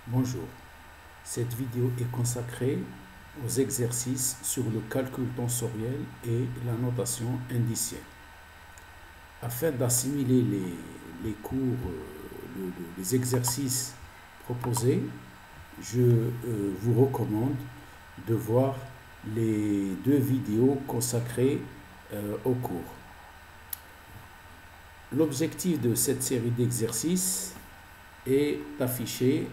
Bonjour, cette vidéo est consacrée aux exercices sur le calcul tensoriel et la notation indicielle. Afin d'assimiler les cours, les exercices proposés, je vous recommande de voir les deux vidéos consacrées au cours. L'objectif de cette série d'exercices est affiché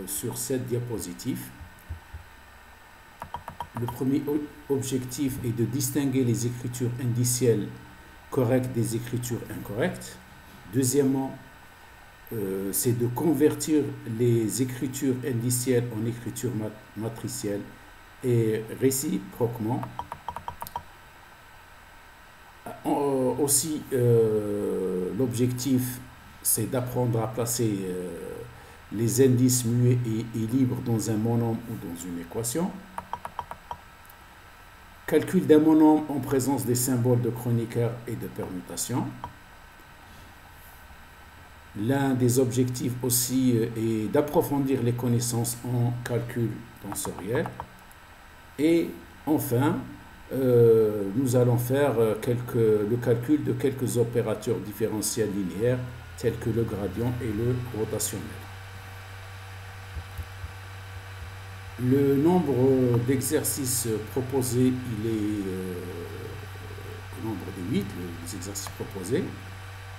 sur cette diapositive. Le premier objectif est de distinguer les écritures indicielles correctes des écritures incorrectes. Deuxièmement, c'est de convertir les écritures indicielles en écritures matricielles et réciproquement. Aussi, l'objectif, c'est d'apprendre à placer les indices muets et libres dans un monome ou dans une équation. Calcul d'un monome en présence des symboles de Kronecker et de permutation. L'un des objectifs aussi est d'approfondir les connaissances en calcul tensoriel. Et enfin, nous allons faire le calcul de quelques opérateurs différentiels linéaires tels que le gradient et le rotationnel. Le nombre d'exercices proposés, il est le nombre de 8, les exercices proposés.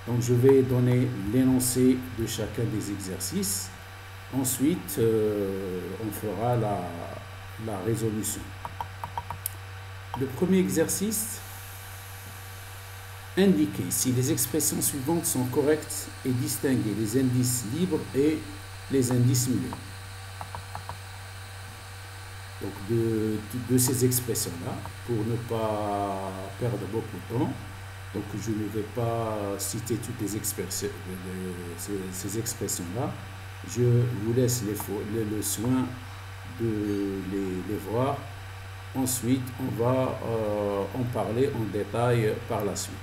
Donc je vais donner l'énoncé de chacun des exercices. Ensuite, on fera la résolution. Le premier exercice, indiquer si les expressions suivantes sont correctes et distinguer les indices libres et les indices muets. Donc de ces expressions-là, pour ne pas perdre beaucoup de temps, donc je ne vais pas citer toutes les expressions, ces expressions-là. Je vous laisse le soin de les voir. Ensuite, on va en parler en détail par la suite.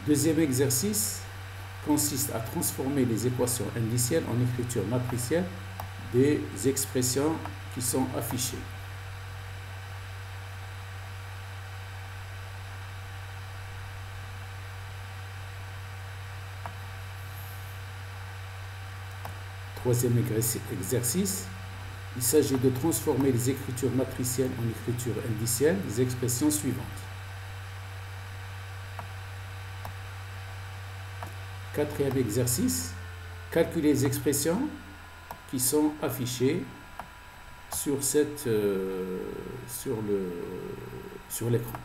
Deuxième exercice consiste à transformer les équations indicielles en écriture matricielle des expressions qui sont affichées. Troisième exercice, il s'agit de transformer les écritures matricielles en écriture indicielle des expressions suivantes. Quatrième exercice, calculer les expressions qui sont affichées sur l'écran.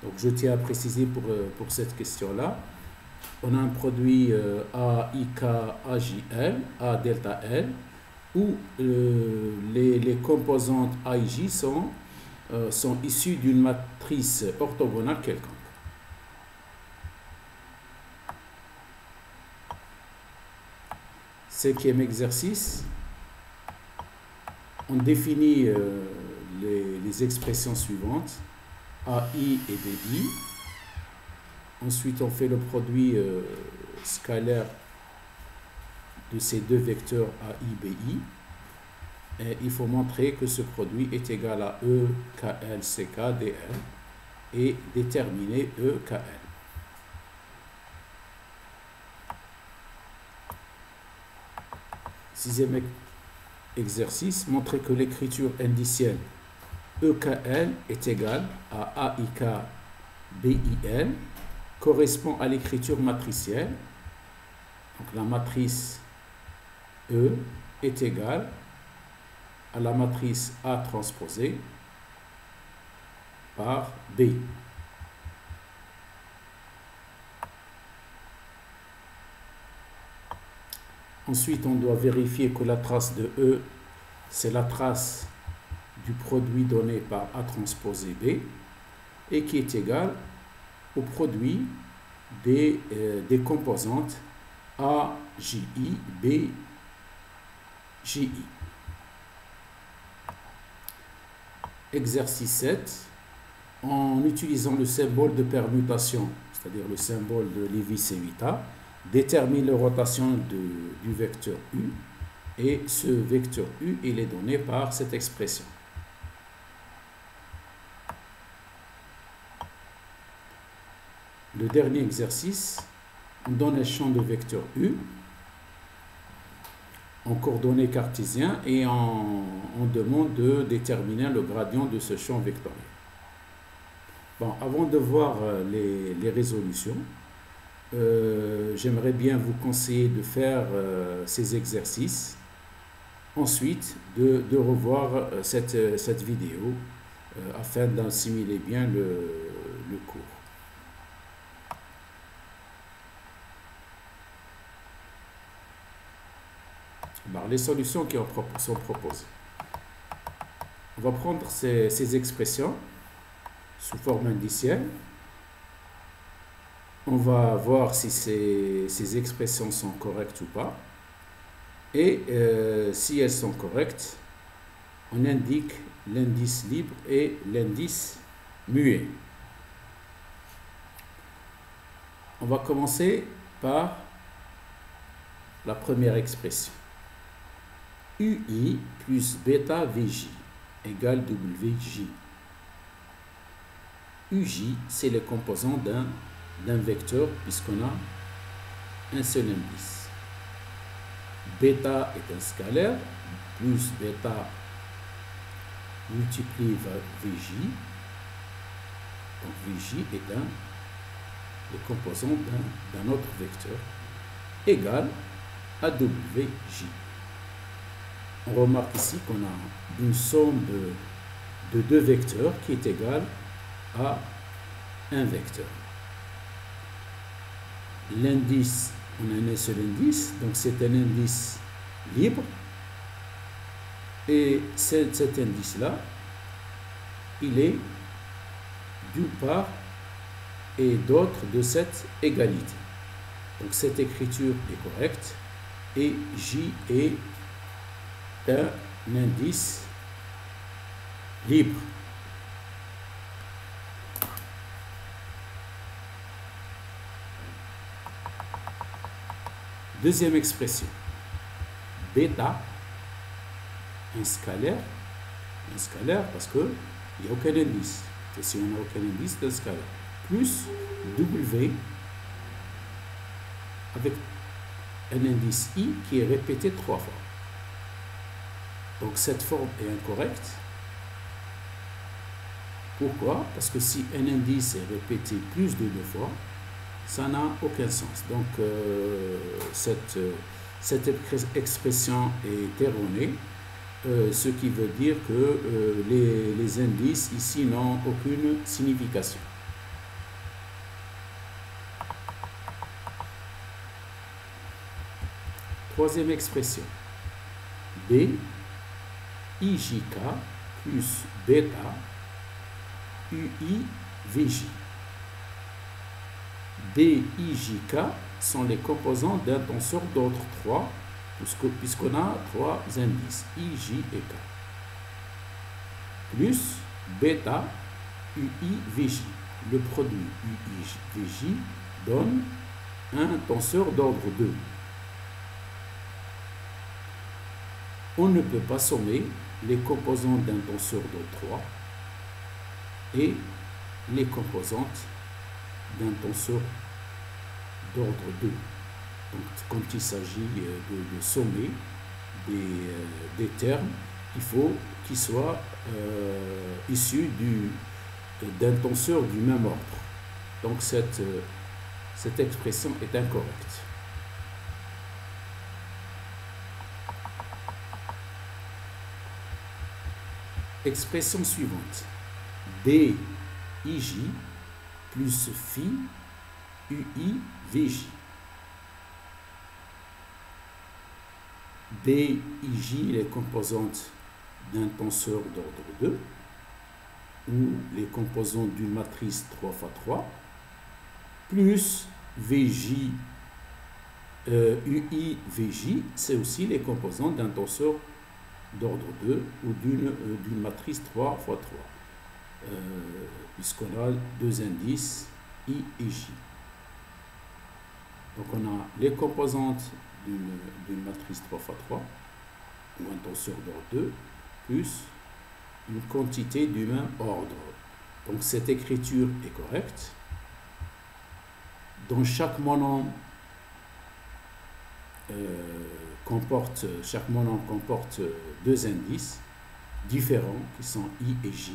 Donc je tiens à préciser pour cette question-là, on a un produit AIK AJL, A delta L, où les composantes AIJ sont issues d'une matrice orthogonale quelconque. Cinquième exercice, on définit les expressions suivantes, AI et BI. Ensuite, on fait le produit scalaire de ces deux vecteurs AI, BI. Et il faut montrer que ce produit est égal à E, KL, CK, DL et déterminer E, KL. Sixième exercice, montrer que l'écriture indicielle EKL est égale à AIK BIL correspond à l'écriture matricielle. Donc la matrice E est égale à la matrice A transposée par B. Ensuite, on doit vérifier que la trace de E, c'est la trace du produit donné par A transposé B et qui est égal au produit des composantes A, JI, B, JI. exercice 7, en utilisant le symbole de permutation, c'est-à-dire le symbole de Lévis-Civita, détermine la rotation du vecteur U, et ce vecteur U, il est donné par cette expression. Le dernier exercice, on donne un champ de vecteur U en coordonnées cartésiennes et on demande de déterminer le gradient de ce champ vectoriel. Bon, avant de voir les résolutions, j'aimerais bien vous conseiller de faire ces exercices. Ensuite, de revoir cette vidéo afin d'assimiler bien le cours. Alors, les solutions qui sont proposées. On va prendre ces expressions sous forme indicielle. On va voir si ces expressions sont correctes ou pas. Et si elles sont correctes, on indique l'indice libre et l'indice muet. On va commencer par la première expression. UI plus bêta VJ égale WJ. UJ, c'est le composant d'un vecteur puisqu'on a un seul indice. Bêta est un scalaire, plus bêta multiplié par VJ. Donc VJ est le composant d'un autre vecteur égal à WJ. On remarque ici qu'on a une somme de deux vecteurs qui est égale à un vecteur. L'indice, on a un seul indice, donc c'est un indice libre. Et cet indice-là, il est d'une part et d'autre de cette égalité. Donc cette écriture est correcte et J est un indice libre. Deuxième expression, bêta, un scalaire parce qu'il n'y a aucun indice. Et si on n'a aucun indice, c'est un scalaire. Plus W avec un indice I qui est répété 3 fois. Donc cette forme est incorrecte. Pourquoi? Parce que si un indice est répété plus de 2 fois, ça n'a aucun sens. Donc cette expression est erronée, ce qui veut dire que les indices ici n'ont aucune signification. Troisième expression, B, IJK plus bêta, UI, VJ. B, I, J, K sont les composants d'un tenseur d'ordre 3, puisqu'on a 3 indices, I, J et K. Plus bêta, UI, VJ. Le produit UI, VJ donne un tenseur d'ordre 2. On ne peut pas sommer les composants d'un tenseur d'ordre 3 et les composantes d'un tenseur d'ordre 2. Donc, quand il s'agit de sommer des termes, il faut qu'ils soient issus d'un tenseur du même ordre. Donc, cette expression est incorrecte. Expression suivante. B, IJ plus phi, UI, VJ. B, IJ, les composantes d'un tenseur d'ordre 2, ou les composantes d'une matrice 3 x 3, plus VJ, UI, VJ, c'est aussi les composantes d'un tenseur d'ordre 2 ou d'une matrice 3 fois 3, puisqu'on a deux indices I et J. Donc on a les composantes d'une matrice 3 fois 3 ou un tenseur d'ordre 2 plus une quantité du même ordre. Donc cette écriture est correcte. Dans chaque monombre chaque monombre comporte deux indices différents qui sont I et J.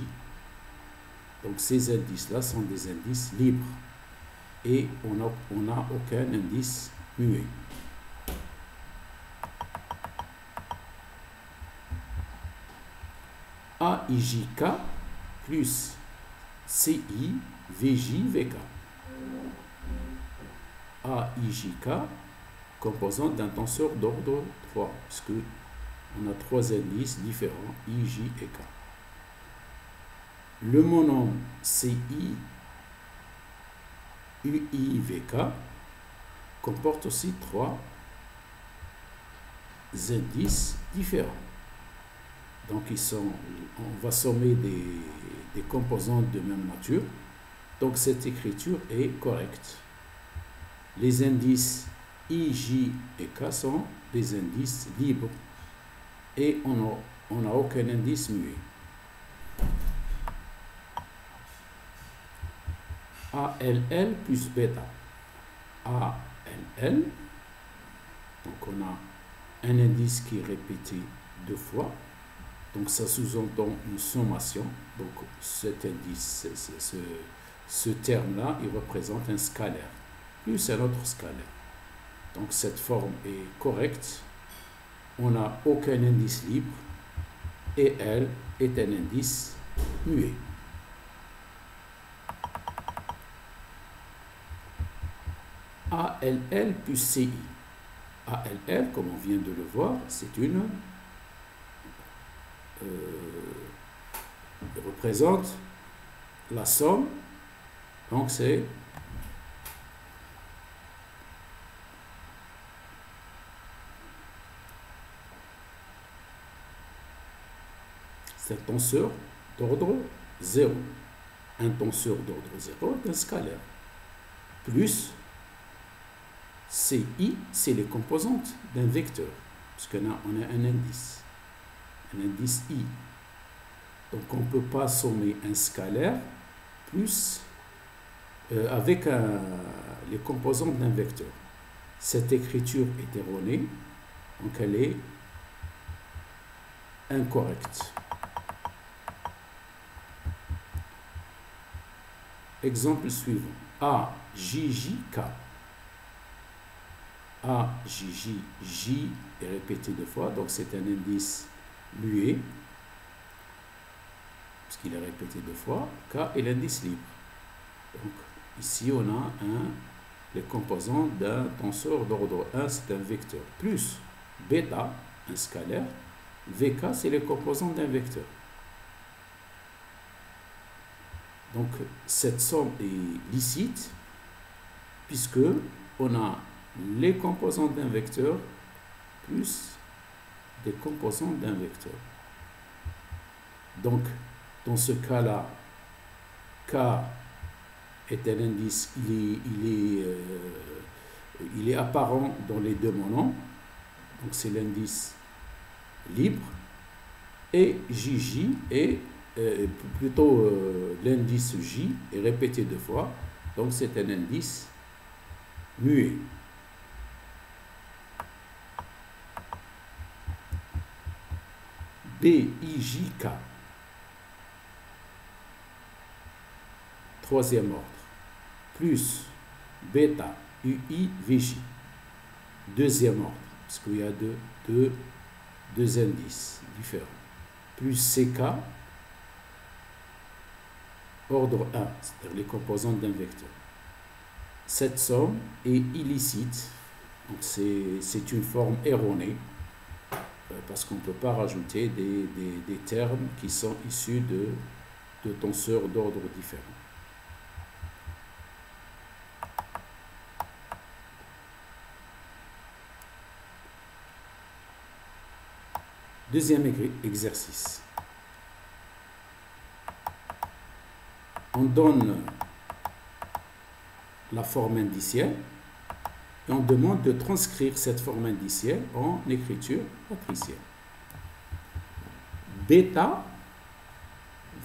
Donc ces indices-là sont des indices libres et on n'a aucun indice muet. AIJK plus CI VJ VK. AIJK, composante d'un tenseur d'ordre 3, puisque on a trois indices différents, I, J et K. Le monombre CI UI VK comporte aussi trois indices différents. Donc on va sommer des composantes de même nature. Donc cette écriture est correcte. Les indices I, J et K sont des indices libres et on n'a aucun indice muet. ALL plus bêta. ALL, donc on a un indice qui est répété deux fois. Donc ça sous-entend une sommation. Donc cet indice, ce terme-là, il représente un scalaire, plus un autre scalaire. Donc cette forme est correcte. On n'a aucun indice libre et L est un indice muet. ALL plus CI. ALL, comme on vient de le voir, c'est une représente la somme, donc c'est un tenseur d'ordre 0. Un tenseur d'ordre 0 est un scalaire. Plus CI, c'est les composantes d'un vecteur, puisqu'on a un indice I. Donc on ne peut pas sommer un scalaire plus avec les composantes d'un vecteur. Cette écriture est erronée, donc elle est incorrecte. Exemple suivant. AJJK. AJJ est répété deux fois, donc c'est un indice muet, puisqu'il est répété deux fois. K est l'indice libre. Donc ici on a les composants d'un tenseur d'ordre 1, c'est un vecteur, plus bêta, un scalaire, VK, c'est les composants d'un vecteur. Donc cette somme est licite, puisque on a les composants d'un vecteur plus des composants d'un vecteur. Donc dans ce cas-là, K est un indice, il est apparent dans les deux monombres, donc c'est l'indice libre, et JJ est plutôt l'indice J est répété deux fois, donc c'est un indice muet. BIJK, troisième ordre, plus bêta UI VJ, deuxième ordre, parce qu'il y a deux indices différents, plus CK, ordre 1, c'est-à-dire les composantes d'un vecteur. Cette somme est illicite, donc c'est une forme erronée, parce qu'on ne peut pas rajouter des termes qui sont issus de tenseurs d'ordre différents. Deuxième exercice. On donne la forme indicielle et on demande de transcrire cette forme indicielle en écriture matricielle. Bêta,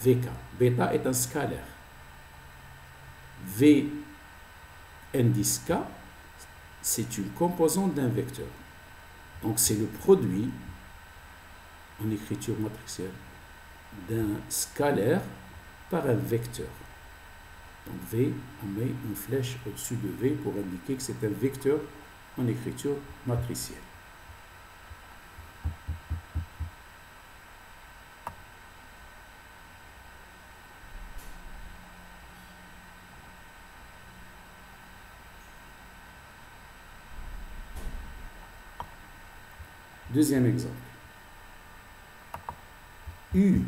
VK. Bêta est un scalaire. V indice K, c'est une composante d'un vecteur. Donc c'est le produit en écriture matricielle d'un scalaire par un vecteur. Donc V, on met une flèche au-dessus de V pour indiquer que c'est un vecteur en écriture matricielle. Deuxième exemple. U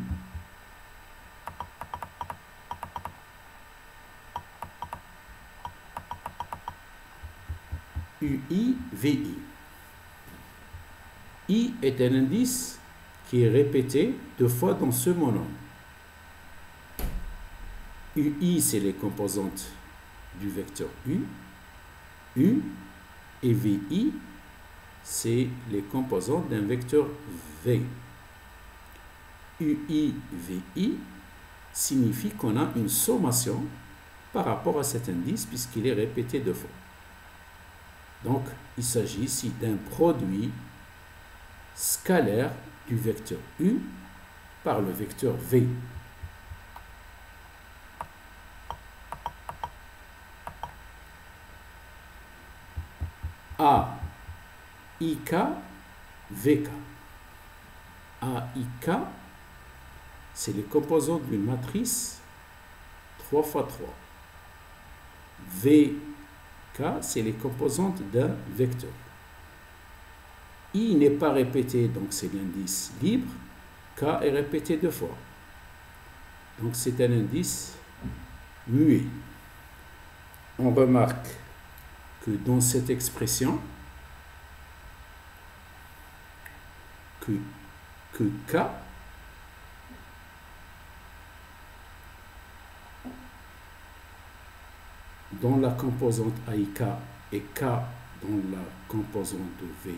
UI, VI. I est un indice qui est répété deux fois dans ce monom. UI, c'est les composantes du vecteur U. U et VI, c'est les composantes d'un vecteur V. UI, VI signifie qu'on a une sommation par rapport à cet indice puisqu'il est répété deux fois. Donc, il s'agit ici d'un produit scalaire du vecteur U par le vecteur V. A, IK, VK. A, IK, c'est les composantes d'une matrice 3 x 3. VK, c'est les composantes d'un vecteur. I n'est pas répété, donc c'est l'indice libre. K est répété deux fois. Donc c'est un indice muet. On remarque que dans cette expression, que K dans la composante AIK et K dans la composante de V,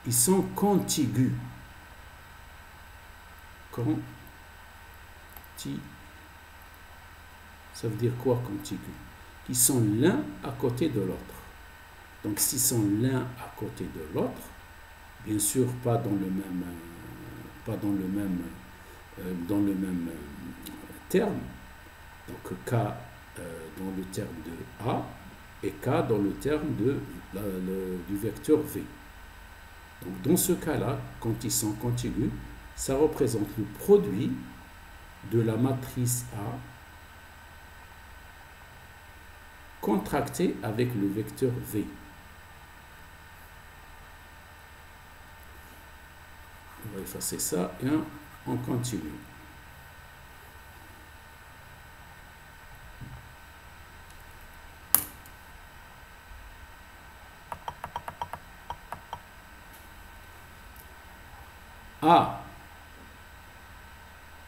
ils sont contigus. Ça veut dire quoi contigus? Ils sont l'un à côté de l'autre. Donc s'ils sont l'un à côté de l'autre, bien sûr pas dans le même terme. Donc K dans le terme de A et K dans le terme du vecteur V. Donc dans ce cas-là, quand ils sont contigus, ça représente le produit de la matrice A contracté avec le vecteur V. On va effacer ça et on continue. A,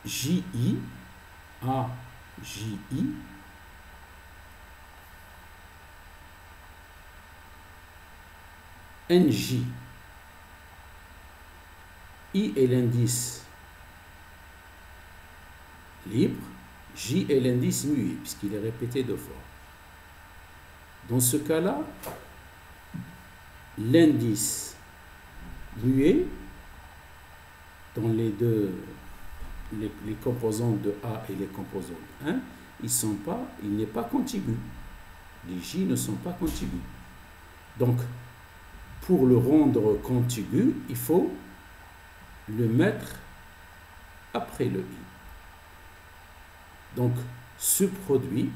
JI, A, JI, NJ. I est l'indice libre, J est l'indice muet, puisqu'il est répété deux fois. Dans ce cas-là, l'indice muet, dans les composantes de A et les composantes 1, il n'est pas contigu. Les J ne sont pas contigus. Donc, pour le rendre contigu, il faut le mettre après le I. Donc, ce produit,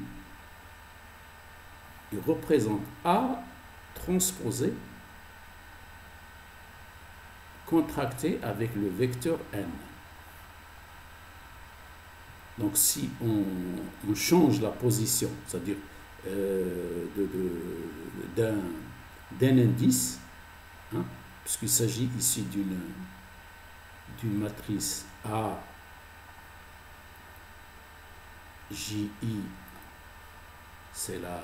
il représente A transposé contracté avec le vecteur N. Donc, si on change la position, c'est-à-dire d'un indice, puisqu'il s'agit ici d'une matrice A, JI, c'est la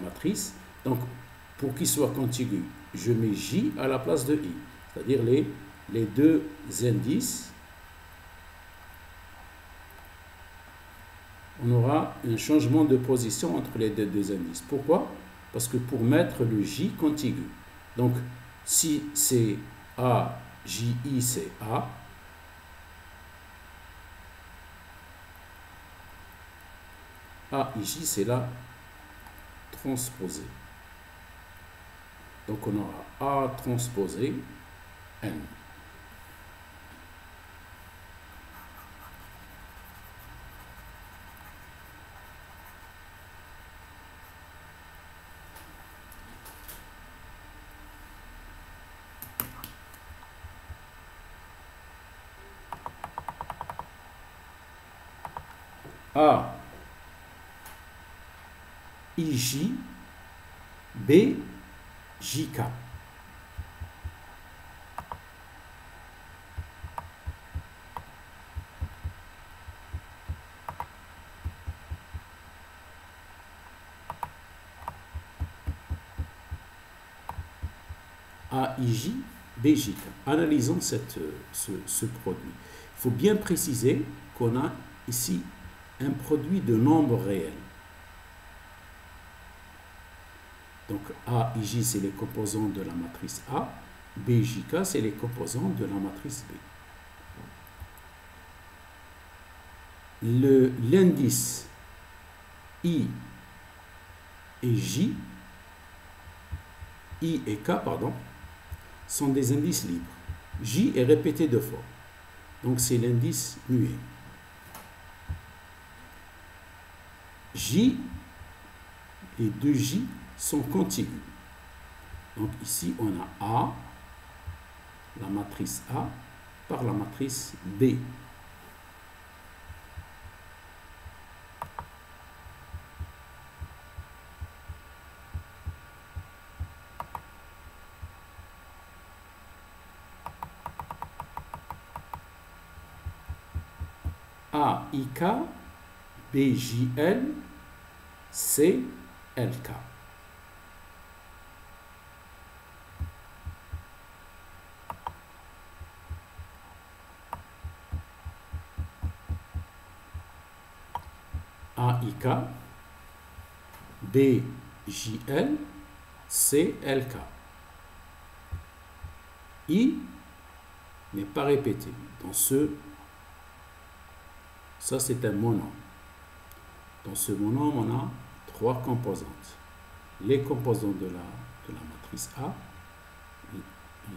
matrice. Donc, pour qu'il soit contigu, je mets J à la place de I, c'est-à-dire les deux indices. On aura un changement de position entre les deux indices. Pourquoi? Parce que pour mettre le J contigu. Donc, si c'est A, JI, c'est A. A, J, c'est la transposée. Donc, on aura A transposé N. A, IJ, B, JK. AIJ, BJK. Analysons ce produit. Il faut bien préciser qu'on a ici un produit de nombres réels. Donc AIJ, c'est les composants de la matrice A. BJK, c'est les composants de la matrice B. L'indice I et J, I et K, pardon, sont des indices libres. J est répété deux fois. Donc c'est l'indice muet. J, les deux J sont contigus. Donc ici on a A, la matrice A, par la matrice B. A, IK, BJL, C, LK. AIK, BJL, CLK. I n'est pas répété. Dans ça c'est un monombre. Dans ce monombre, on a trois composantes. Les composants de la matrice A,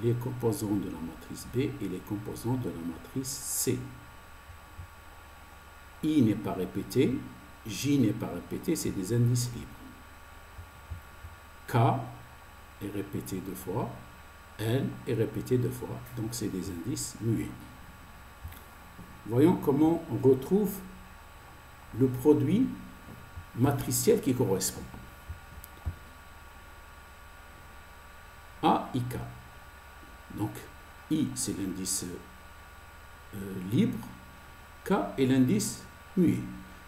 les composants de la matrice B et les composants de la matrice C. I n'est pas répété, J n'est pas répété, c'est des indices libres. K est répété deux fois, N est répété deux fois, donc c'est des indices muets. Voyons comment on retrouve le produit matriciel qui correspond. A, I, K. Donc, I, c'est l'indice libre, K est l'indice muet.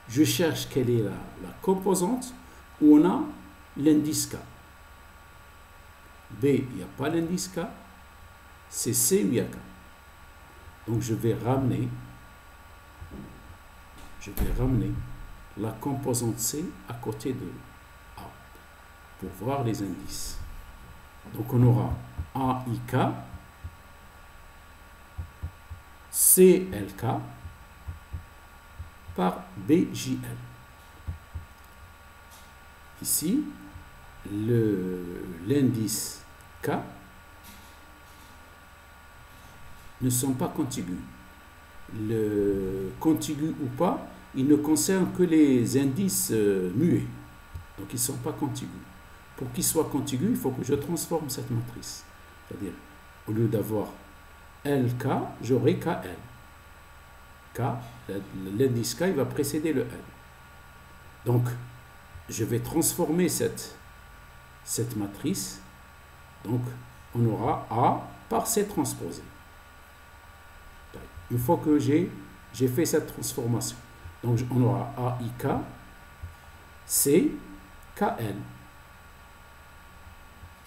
Je cherche quelle est la composante où on a l'indice K. B, il n'y a pas l'indice K. C'est C où il y a K. Donc, je vais ramener la composante C à côté de A pour voir les indices. Donc, on aura AIK, CLK par BJL. Ici, l'indice K ne sont pas contigus. Le contigu ou pas, il ne concerne que les indices muets. Donc, ils ne sont pas contigus. Pour qu'ils soient contigus, il faut que je transforme cette matrice. C'est-à-dire, au lieu d'avoir LK, j'aurai KL. K, l'indice K, il va précéder le L. Donc, je vais transformer cette matrice. Donc, on aura A par C transposé. une fois que j'ai fait cette transformation. Donc on aura AIK, CKL.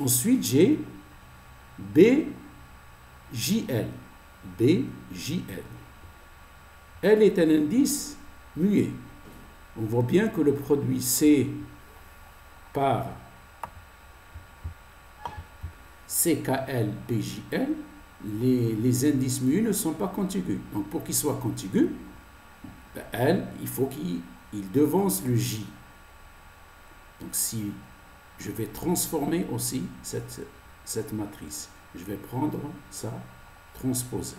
Ensuite, j'ai BJL. BJL. L est un indice muet. On voit bien que le produit C par CKL, BJL, les indices muets ne sont pas contigus. Donc pour qu'ils soient contigus, L, il faut qu'il devance le J. Donc si je vais transformer aussi cette matrice, je vais prendre ça, transposer.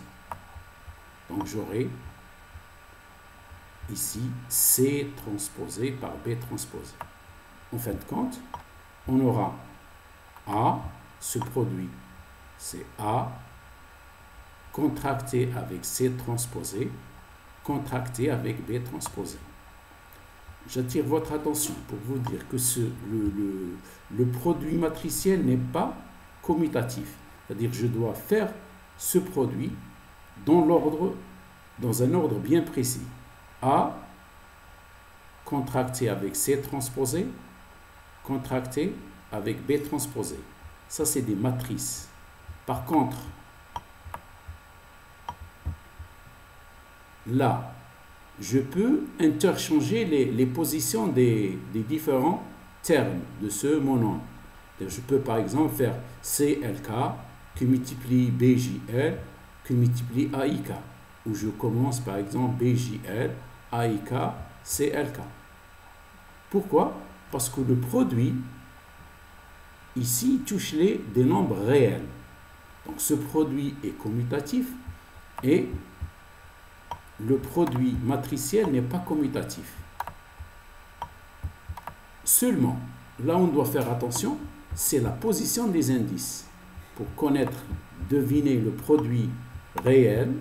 Donc j'aurai ici C transposé par B transposé. En fin de compte, on aura A, ce produit, c'est A, contracté avec C transposé, contracté avec B transposé. J'attire votre attention pour vous dire que le produit matriciel n'est pas commutatif. C'est-à-dire que je dois faire ce produit dans un ordre bien précis. A, contracté avec C transposé, contracté avec B transposé. Ça, c'est des matrices. Par contre, là, je peux interchanger les positions des différents termes de ce monombre. Je peux par exemple faire CLK qui multiplie BJL qui multiplie AIK. Où je commence par exemple BJL, AIK, CLK. Pourquoi? Parce que le produit, ici, touche des nombres réels. Donc ce produit est commutatif et le produit matriciel n'est pas commutatif. Seulement, là on doit faire attention, c'est la position des indices. Pour connaître, deviner le produit réel,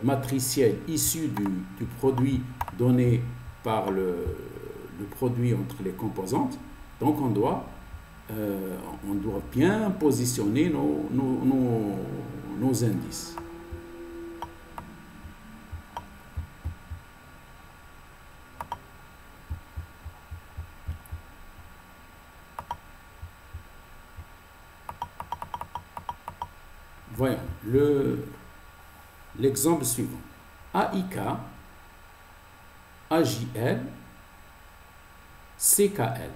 matriciel issu du produit donné par le produit entre les composantes. Donc on doit bien positionner nos indices. Voyons l'exemple suivant. AIK, AJL, CKL.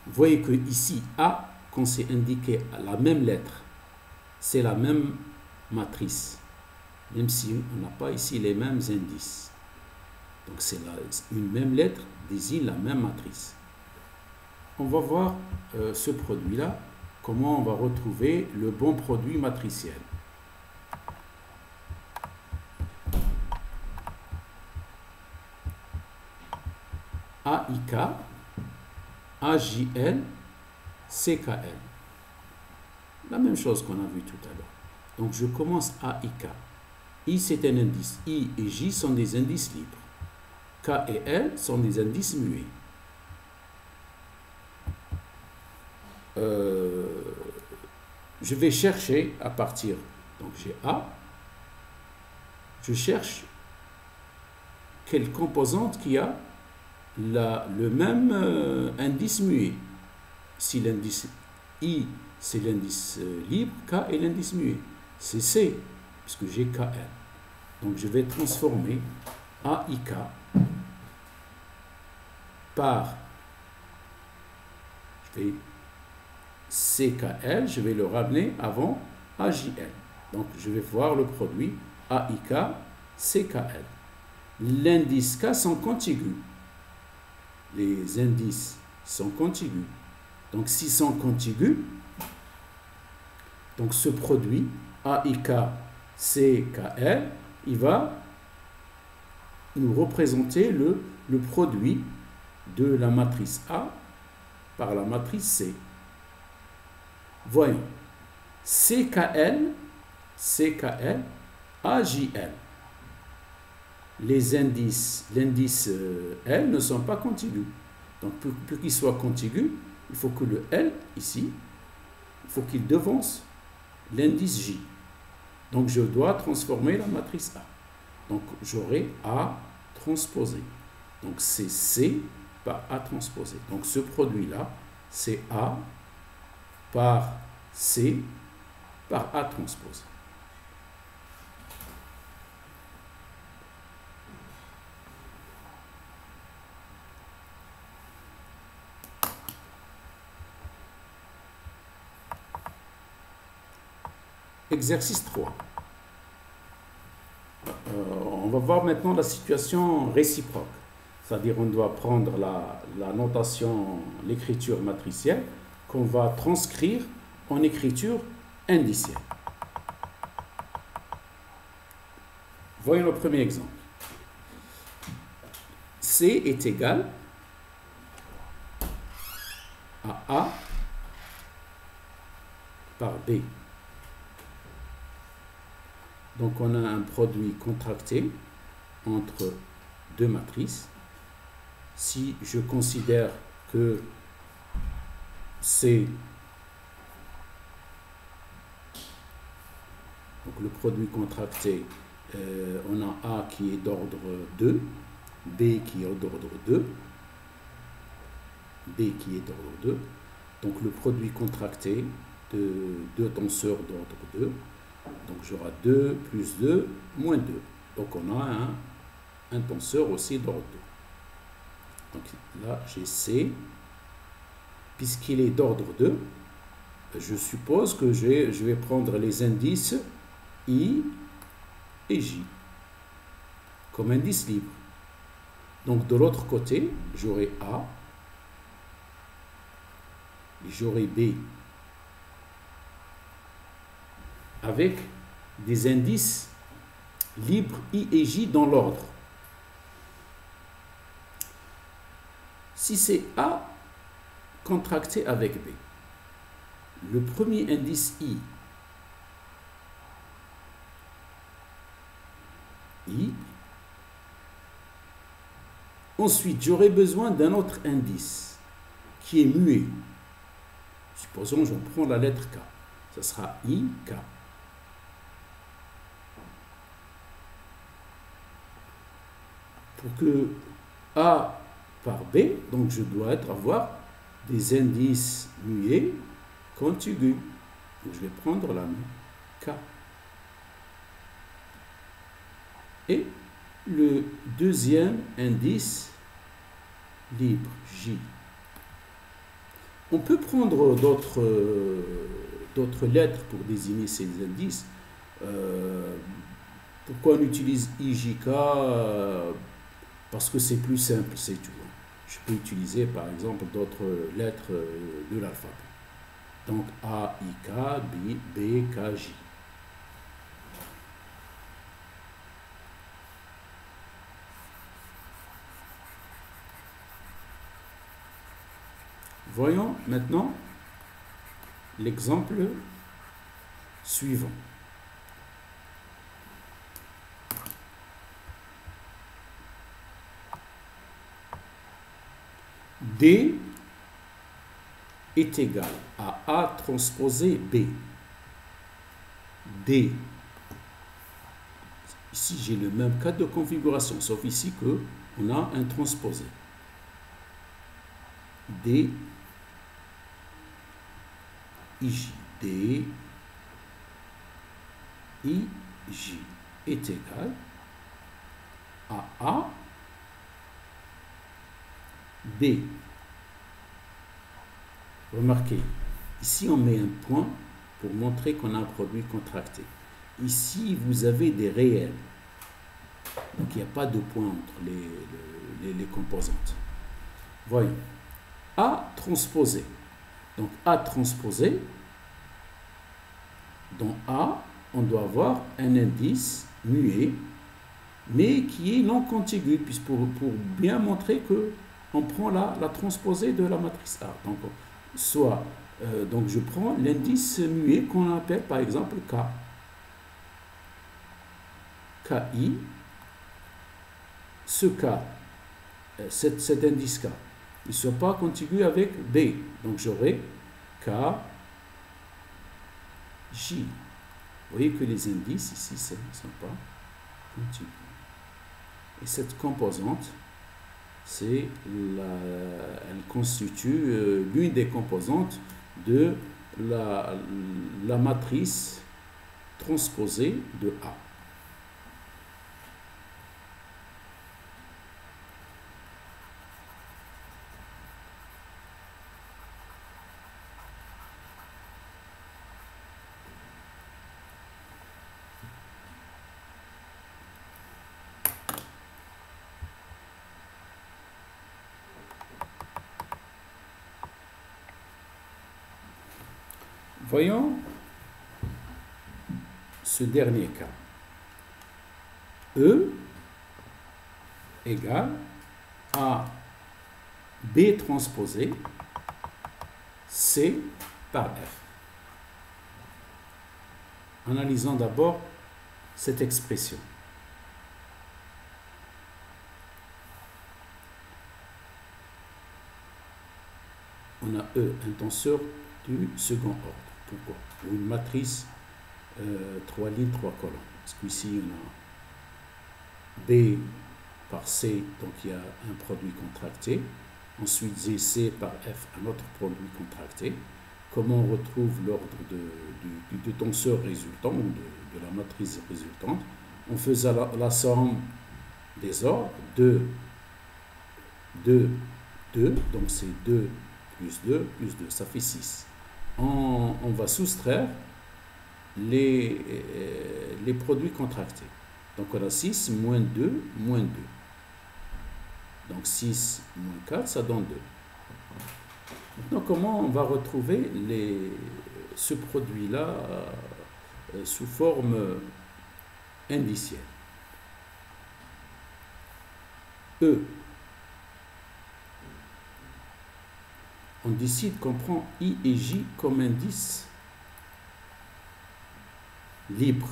Vous voyez que ici, A, quand c'est indiqué à la même lettre, c'est la même matrice, même si on n'a pas ici les mêmes indices. Donc c'est une même lettre désigne la même matrice. On va voir ce produit-là, comment on va retrouver le bon produit matriciel. AIK, AJL, CKL. La même chose qu'on a vu tout à l'heure. Donc je commence AIK. I c'est un indice. I et J sont des indices libres. K et L sont des indices muets. Je vais chercher à partir. Donc j'ai A. Je cherche quelle composante qui a le même indice muet. Si l'indice I c'est l'indice libre, K est l'indice muet. C'est C, puisque j'ai KL. Donc je vais transformer AIK par CKL, je vais le ramener avant AJL. Donc je vais voir le produit AIK, CKL. L'indice K sont contigus. Les indices sont contigus. Donc s'ils sont contigus, donc ce produit AIK, CKL, il va nous représenter le produit de la matrice A par la matrice C. Voyons. CKL, AJL. L'indice L ne sont pas contigus. Donc pour qu'il soit contigu, il faut que le L, ici, il faut qu'il devance l'indice J. Donc je dois transformer la matrice A. Donc j'aurai A transposé. Donc c'est C par A transposé. Donc ce produit-là, c'est A par C par A transposé. Exercice 3. On va voir maintenant la situation réciproque. C'est-à-dire on doit prendre la notation, l'écriture matricielle qu'on va transcrire en écriture indicielle. Voyons le premier exemple. C est égal à A par B. Donc on a un produit contracté entre deux matrices. Si je considère que c'est donc le produit contracté, on a A qui est d'ordre 2, B qui est d'ordre 2, B qui est d'ordre 2. Donc le produit contracté de deux tenseurs d'ordre 2. Donc j'aurai 2 plus 2 moins 2. Donc on a un tenseur aussi d'ordre 2. Donc là j'ai C. Puisqu'il est d'ordre 2, je suppose que je vais prendre les indices I et J comme indice libre. Donc de l'autre côté, j'aurai A, j'aurai B avec des indices libres I et J dans l'ordre. Si c'est A contracté avec B, le premier indice I, ensuite j'aurai besoin d'un autre indice qui est muet. Supposons j'en prends la lettre K, ce sera I, K. Pour que A par B, donc je dois avoir des indices muets contigus. Donc je vais prendre la main K. Et le deuxième indice libre, J. On peut prendre d'autres lettres pour désigner ces indices. Pourquoi on utilise IJK? Parce que c'est plus simple, c'est tout. Je peux utiliser par exemple d'autres lettres de l'alphabet. Donc A, I, K, B, K, J. Voyons maintenant l'exemple suivant. D est égal à A transposé B. D. Ici, j'ai le même cas de configuration, sauf ici qu'on a un transposé. D, IJ. D, IJ est égal à A, B. Remarquez, ici on met un point pour montrer qu'on a un produit contracté. Ici, vous avez des réels. Donc il n'y a pas de point entre les composantes. Voyons. A transposé. Donc A transposé, dans A, on doit avoir un indice muet, mais qui est non contigu, puisque pour bien montrer qu'on prend la transposée de la matrice A. Donc, donc je prends l'indice muet qu'on appelle par exemple K. KI. Ce K, cet indice K, il ne soit pas contigu avec B. Donc j'aurai K, J. Vous voyez que les indices ici ne sont pas contigus. Et cette composante, elle constitue l'une des composantes de la matrice transposée de A. Voyons ce dernier cas. E égale à B transposé C par F. Analysons d'abord cette expression. On a E, un tenseur du second ordre. Pourquoi? Ou une matrice 3 lignes, 3 colonnes. Parce qu'ici, on a B par C, donc il y a un produit contracté. Ensuite, C par F, un autre produit contracté. Comment on retrouve l'ordre du tenseur résultant, ou de la matrice résultante? On faisait la somme des ordres, 2, 2, 2, donc c'est 2 plus 2 plus 2, ça fait 6. On va soustraire les produits contractés. Donc on a 6 moins 2 moins 2. Donc 6 moins 4, ça donne 2. Maintenant, comment on va retrouver ce produit-là sous forme indicielle? E. On décide qu'on prend I et J comme indices libres.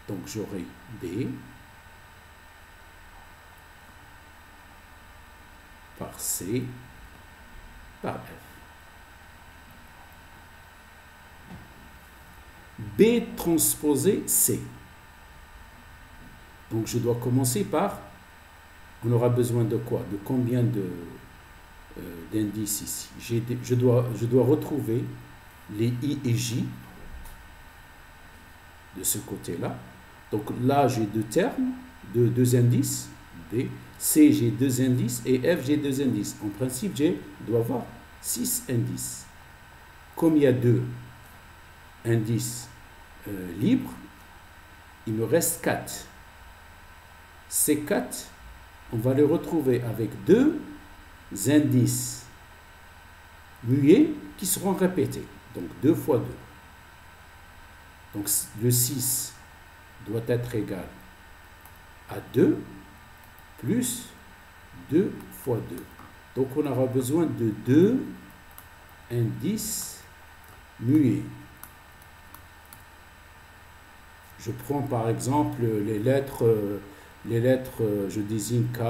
Donc j'aurai B par C par F. B transposé C. Donc je dois commencer par, on aura besoin de quoi? De combien d'indices ici? Je dois retrouver les I et J de ce côté-là. Donc là, j'ai deux termes, deux indices, B. C, j'ai deux indices, et F, j'ai deux indices. En principe, je dois avoir 6 indices. Comme il y a deux indices libres, il me reste 4. Ces 4, on va les retrouver avec deux indices muets qui seront répétés. Donc 2 fois 2. Donc le 6 doit être égal à 2 plus 2 fois 2. Donc on aura besoin de 2 indices muets. Je prends par exemple les lettres, je désigne K,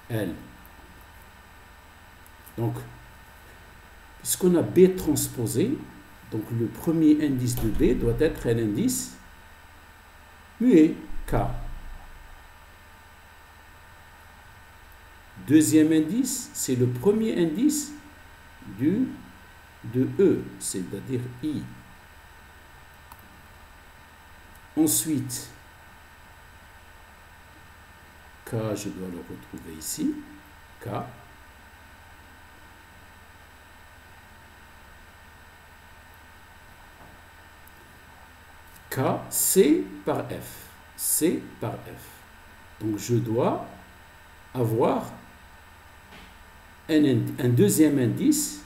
L. Donc, puisqu'on a B transposé, donc le premier indice de B doit être un indice muet, K. Deuxième indice, c'est le premier indice de E, c'est-à-dire I. Ensuite, K, je dois le retrouver ici, K. K, C par F. C par F. Donc je dois avoir un deuxième indice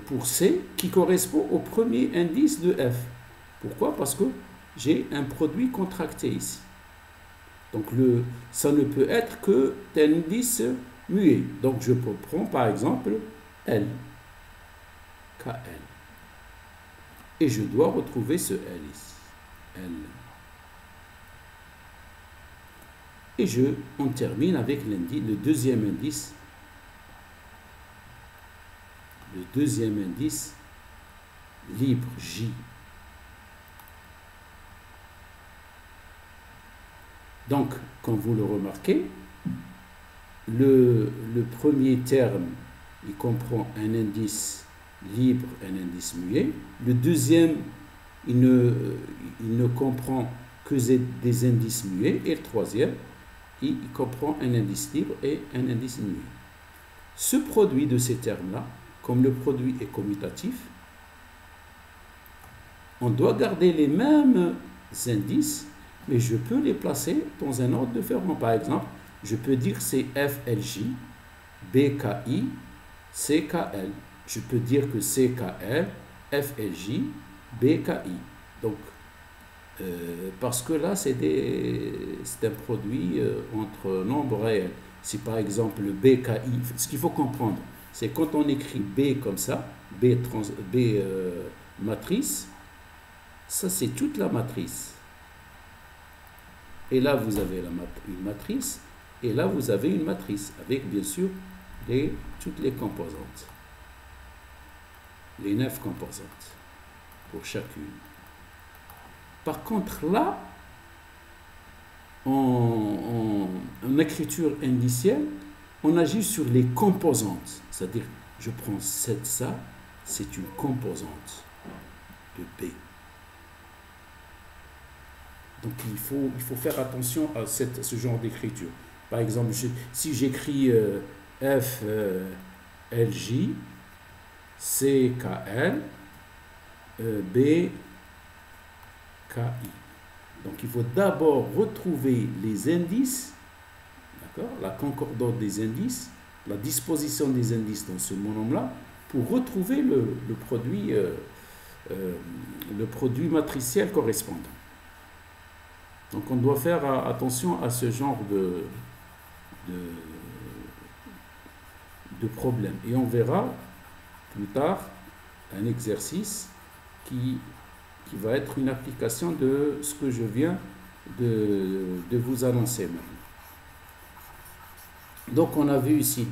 pour C qui correspond au premier indice de F. Pourquoi? Parce que j'ai un produit contracté ici. Donc ça ne peut être que un indice muet. Donc je prends par exemple L. KL. Et je dois retrouver ce L ici. L. Et on termine avec le deuxième indice. Le deuxième indice libre J. Donc, comme vous le remarquez, le premier terme, il comprend un indice libre, un indice muet. Le deuxième, il ne comprend que des indices muets. Et le troisième, il comprend un indice libre et un indice muet. Ce produit de ces termes-là, comme le produit est commutatif, on doit garder les mêmes indices, mais je peux les placer dans un ordre différent. Par exemple, je peux dire c'est FLJ, BKI, CKL. Je peux dire que CKL, FLJ, BKI. Donc, parce que là, c'est un produit entre nombres réels. Si par exemple le BKI, ce qu'il faut comprendre, c'est quand on écrit B comme ça, B matrice, ça c'est toute la matrice. Et là, vous avez une matrice, et là, vous avez une matrice, avec bien sûr toutes les composantes. Les 9 composantes, pour chacune. Par contre, là, en écriture indicielle, on agit sur les composantes. C'est-à-dire, je prends ça, c'est une composante de B. Donc, il faut faire attention à ce genre d'écriture. Par exemple, si j'écris FLJ, CKL, BKI. Donc, il faut d'abord retrouver les indices, d'accord, la concordance des indices, la disposition des indices dans ce monome-là, pour retrouver le produit matriciel correspondant. Donc, on doit faire attention à ce genre de problème. Et on verra plus tard un exercice qui va être une application de ce que je viens de vous annoncer maintenant. Donc, on a vu ici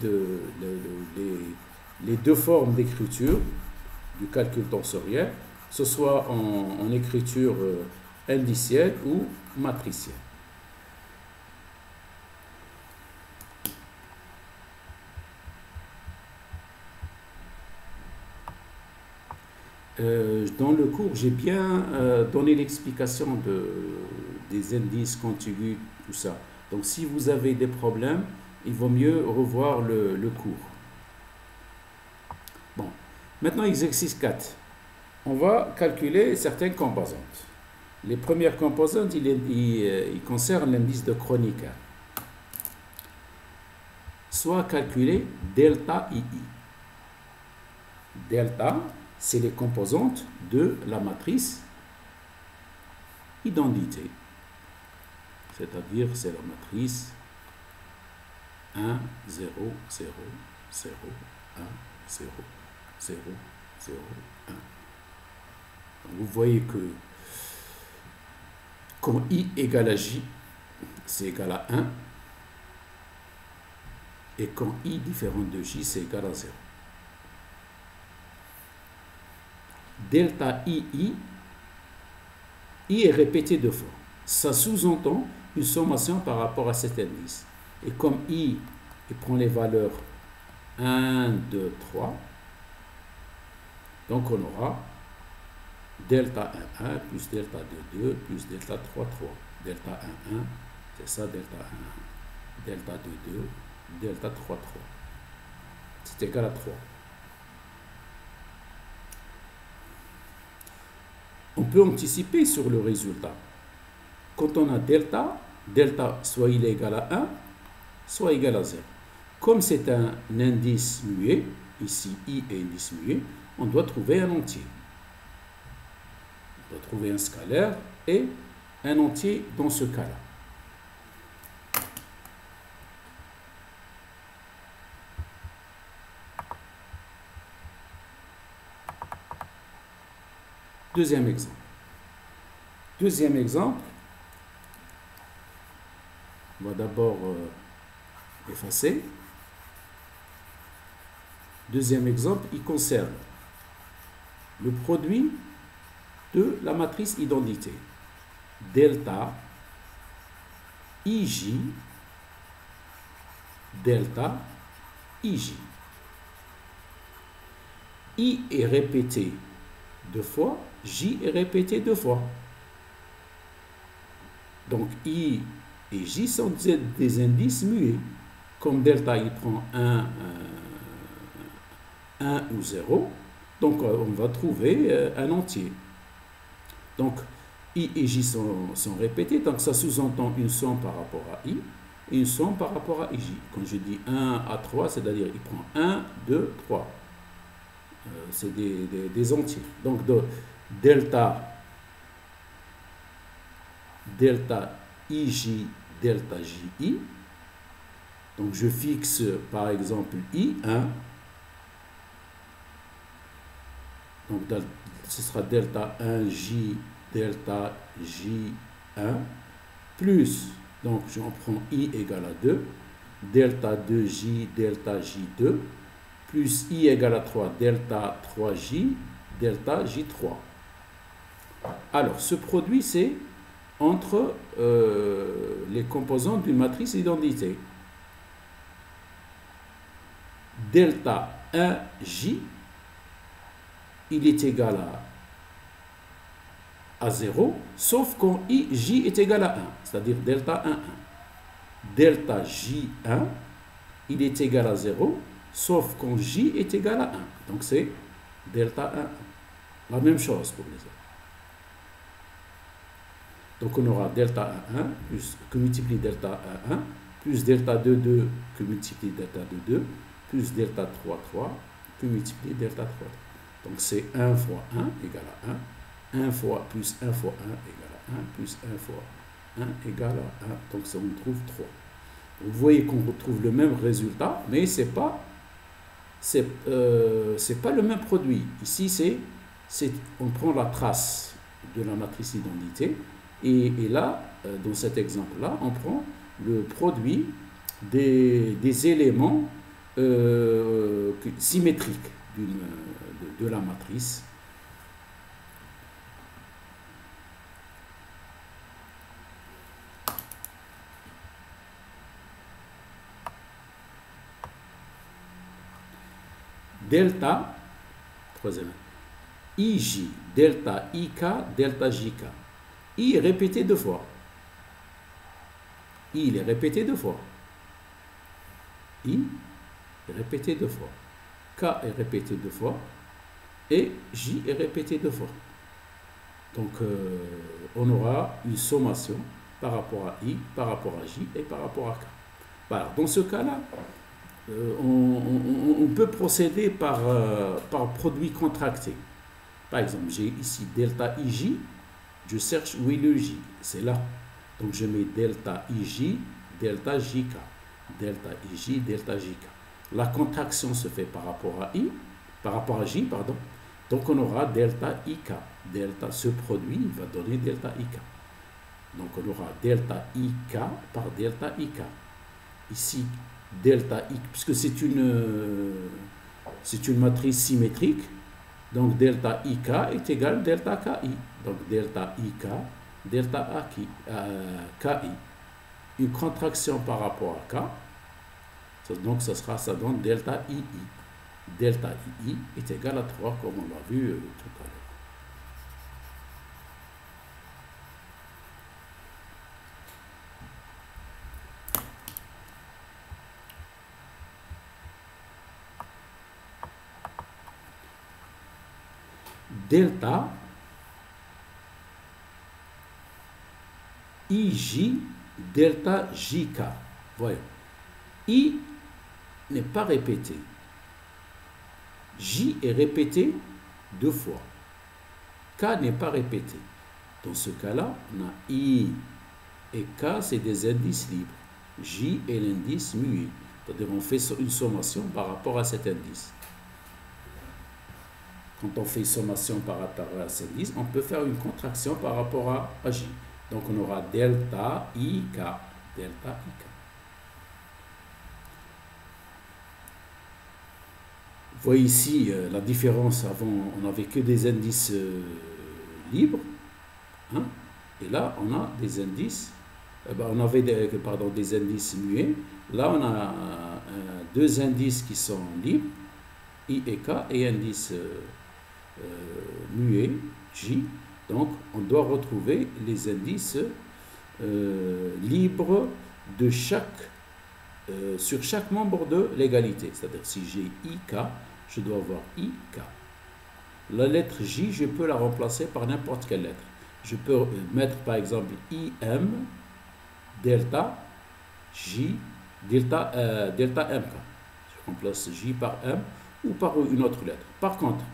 les deux formes d'écriture du calcul tensoriel, que ce soit en écriture indicielle ou matricielle. Dans le cours, j'ai bien donné l'explication des indices contigus, tout ça. Donc, si vous avez des problèmes, il vaut mieux revoir le cours. Bon, maintenant, exercice 4. On va calculer certaines composantes. Les premières composantes, ils concernent l'indice de Kronecker. Soit calculer delta II. Delta, c'est les composantes de la matrice identité. C'est-à-dire, c'est la matrice 1, 0, 0, 0, 1, 0, 0, 0, 1. Donc, vous voyez que quand I égale à J, c'est égal à 1. Et quand I différent de J, c'est égal à 0. Delta I est répété deux fois. Ça sous-entend une sommation par rapport à cet indice. Et comme I, il prend les valeurs 1, 2, 3, donc on aura delta 1, 1, plus delta 2, 2, plus delta 3, 3. Delta 1, 1, c'est ça, delta 1, 1. Delta 2, 2, delta 3, 3. C'est égal à 3. On peut anticiper sur le résultat. Quand on a delta, delta soit il est égal à 1, soit égal à 0. Comme c'est un indice muet, ici I est indice muet, on doit trouver un entier. On doit trouver un scalaire et un entier dans ce cas-là. Deuxième exemple. Deuxième exemple, on va d'abord effacer. Deuxième exemple, il concerne le produit de la matrice identité. Delta IJ delta IJ. I est répété 2 fois, J est répété 2 fois. Donc I et J sont des indices muets. Comme delta il prend 1 ou 0, donc on va trouver un entier. Donc I et J sont répétés, donc ça sous-entend une somme par rapport à I et une somme par rapport à IJ. Quand je dis 1 à 3, c'est-à-dire il prend 1, 2, 3. C'est des entiers. Donc de delta IJ delta JI. Donc je fixe par exemple I1. Donc ce sera delta 1J delta J1 plus, donc j'en prends I égale à 2, delta 2J delta J2 plus I égale à 3 delta 3J delta J3. Alors ce produit c'est entre les composants d'une matrice d'identité. Delta 1J, il est égal à 0, sauf quand J est égal à 1, c'est-à-dire delta 1, 1. Delta J1, il est égal à 0, sauf quand J est égal à 1. Donc c'est delta 1, 1. La même chose pour les autres. Donc on aura delta 1, 1, plus, que multiplie delta 1, 1, plus delta 2, 2, que multiplie delta 2, 2, plus delta 3, 3, que multiplie delta 3. Donc c'est 1 fois 1 égale à 1, 1 fois plus 1 fois 1 égale à 1, plus 1 fois 1 égale à 1. Donc ça on trouve 3. Vous voyez qu'on retrouve le même résultat, mais c'est pas le même produit. Ici, on prend la trace de la matrice d'identité et là, dans cet exemple-là, on prend le produit des éléments symétriques de la matrice. Delta, troisième, IJ, delta IK, delta JK. I est répété 2 fois. I, il est répété 2 fois. I est répété 2 fois. K est répété 2 fois. Et J est répété 2 fois. Donc, on aura une sommation par rapport à I, par rapport à J et par rapport à K. Voilà. Dans ce cas-là, on peut procéder par produit contracté. Par exemple, j'ai ici delta IJ, je cherche où est le J, c'est là. Donc je mets delta IJ, delta JK, delta IJ, delta JK. La contraction se fait par rapport à J, pardon. Donc on aura delta IK. Delta, ce produit va donner delta IK. Donc on aura delta IK par delta IK. Ici, delta I, puisque c'est une matrice symétrique, donc delta IK est égal à delta KI. Donc delta IK, delta KI. Une contraction par rapport à K, donc ça donne delta II. Delta II est égal à 3, comme on l'a vu tout à l'heure. Delta IJ delta JK. Voyons. I n'est pas répété. J est répété 2 fois. K n'est pas répété. Dans ce cas-là, on a I et K, c'est des indices libres. J est l'indice muet. C'est-à-dire on fait une sommation par rapport à cet indice. Quand on fait une sommation par rapport à cet indice, on peut faire une contraction par rapport à J. Donc on aura delta IK. Delta IK. voyez ici la différence. Avant, on n'avait que des indices libres, hein, et là, on a des indices, on avait des indices muets. Là, on a deux indices qui sont libres, I et K, et indice muet, J. Donc, on doit retrouver les indices libres de sur chaque membre de l'égalité. C'est-à-dire, si j'ai IK, je dois avoir IK. La lettre J, je peux la remplacer par n'importe quelle lettre. Je peux mettre par exemple IM, delta, J, delta MK. Je remplace J par M ou par une autre lettre. Par contre,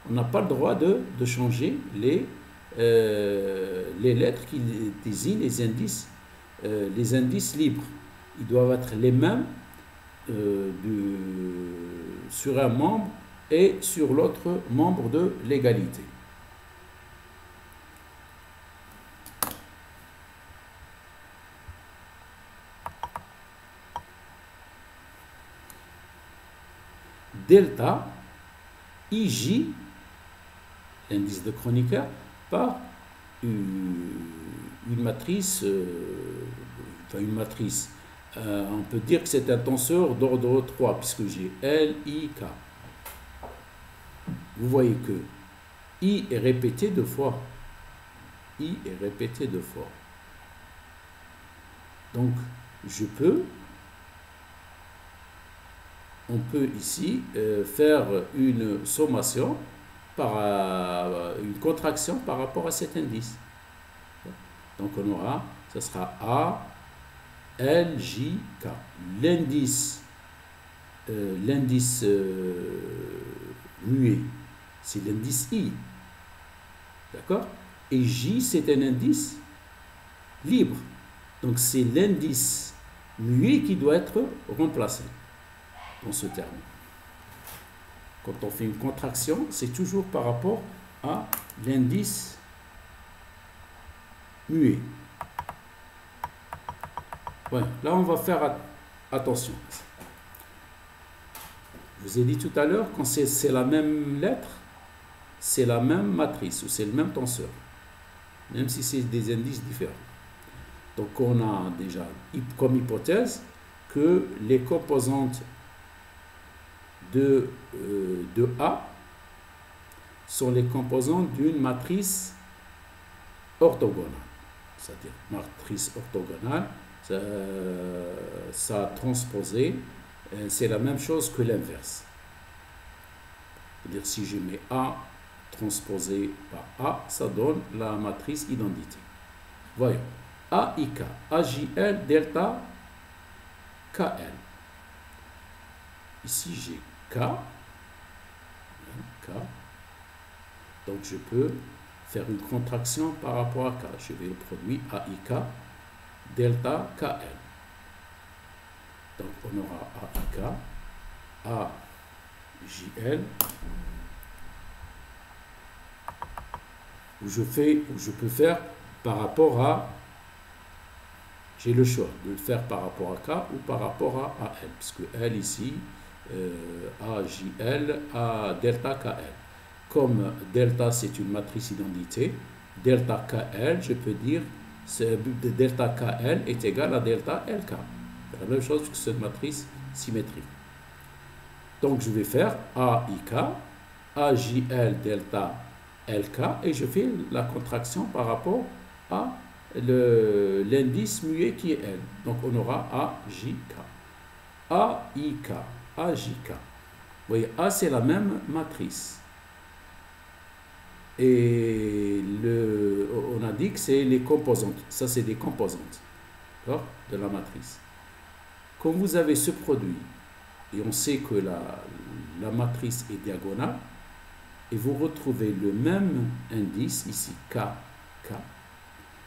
on n'a pas le droit de changer les lettres qui désignent les indices libres. Ils doivent être les mêmes sur un membre et sur l'autre membre de l'égalité. Delta, IJ, l'indice de Kronecker, par une matrice, on peut dire que c'est un tenseur d'ordre 3, puisque j'ai L, I, K. Vous voyez que I est répété deux fois. I est répété deux fois. Donc, on peut ici faire une sommation, une contraction par rapport à cet indice. Donc, on aura, ce sera A, L, J, K. L'indice muet, c'est l'indice I. D'accord? Et J, c'est un indice libre. Donc, c'est l'indice muet qui doit être remplacé dans ce terme. Quand on fait une contraction, c'est toujours par rapport à l'indice muet. Ouais, là, on va faire attention. Je vous ai dit tout à l'heure, quand c'est la même lettre, c'est la même matrice ou c'est le même tenseur, même si c'est des indices différents. Donc, on a déjà comme hypothèse que les composantes de A sont les composantes d'une matrice orthogonale. C'est-à-dire, matrice orthogonale, ça transposé, c'est la même chose que l'inverse. C'est-à-dire, si je mets A transposé par A, ça donne la matrice identité. Voyons. AIK, AJL, delta, KL. Ici, j'ai K. Donc, je peux faire une contraction par rapport à K. Je vais le produire AIK, delta, KL. Donc, on aura AIK, AJL, où je peux faire par rapport à, j'ai le choix de le faire par rapport à K ou par rapport à AL, puisque L ici, AJL, à delta KL. Comme delta c'est une matrice identité, delta KL, je peux dire delta KL est égal à delta LK. C'est la même chose que cette matrice symétrique. Donc je vais faire AIK, AJL, delta LK, et je fais la contraction par rapport à l'indice muet qui est L. Donc on aura AJK, AIK, AJK. Vous voyez, A c'est la même matrice. Et on a dit que c'est les composantes. Ça c'est des composantes de la matrice. Quand vous avez ce produit, et on sait que la matrice est diagonale, et vous retrouvez le même indice, ici K,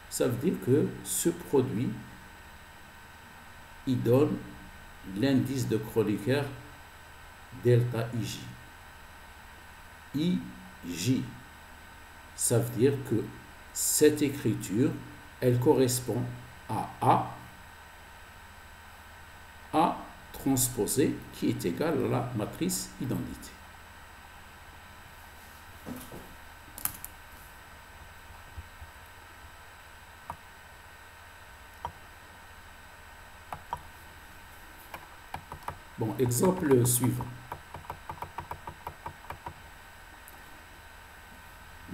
ça veut dire que ce produit, il donne l'indice de Kronecker delta IJ. IJ, ça veut dire que cette écriture, elle correspond à A transposé qui est égal à la matrice identité. Bon, exemple suivant.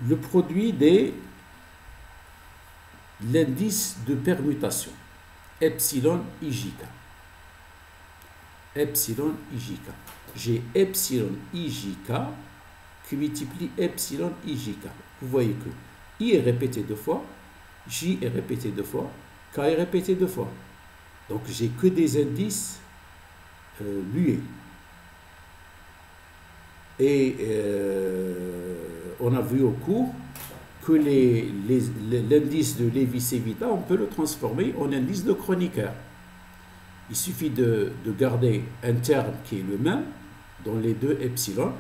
Le produit de l'indice de permutation, epsilon IJK. Epsilon IJK. J'ai epsilon IJK qui multiplie epsilon IJK. Vous voyez que I est répété deux fois, J est répété deux fois, K est répété deux fois. Donc j'ai que des indices muets. Et on a vu au cours que l'indice de Lévi-Civita, on peut le transformer en indice de Kronecker. Il suffit de garder un terme qui est le même dans les deux epsilon.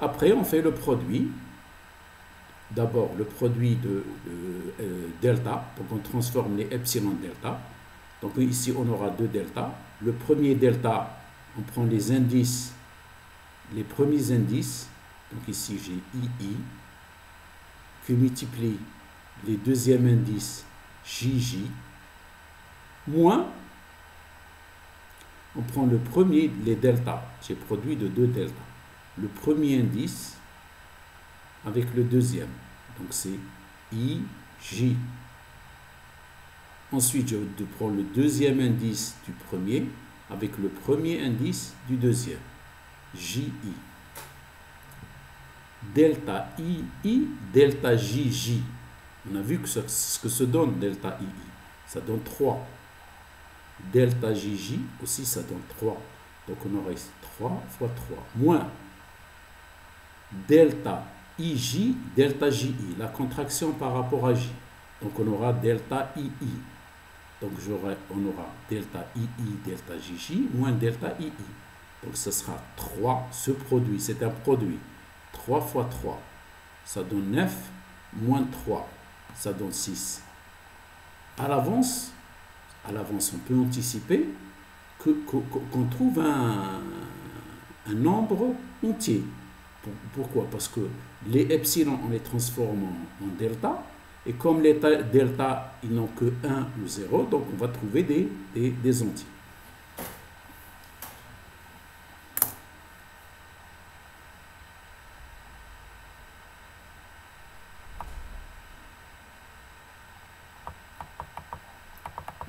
Après, on fait le produit. D'abord, le produit de delta. Donc, on transforme les epsilon en delta. Donc, ici, on aura deux delta. Le premier delta, on prend les indices, les premiers indices. Donc, ici, j'ai II qui multiplie les deuxièmes indices JJ moins, on prend le premier, les deltas. J'ai produit de deux deltas. Le premier indice avec le deuxième. Donc c'est IJ. Ensuite, je prends le deuxième indice du premier avec le premier indice du deuxième. JI. Delta II, delta JJ. On a vu que ce que se donne delta II. Ça donne 3. Delta JJ aussi, ça donne 3. Donc on aurait 3 fois 3. Moins delta IJ, delta JI. La contraction par rapport à J. Donc on aura delta II. Donc on aura delta II, delta JJ, moins delta II. Donc ce sera 3. Ce produit, c'est un produit. 3 fois 3, ça donne 9, moins 3, ça donne 6. À l'avance, on peut anticiper qu'on trouve un nombre entier. Pourquoi? Parce que les epsilon, on les transforme en delta, et comme les delta, ils n'ont que 1 ou 0, donc on va trouver des entiers.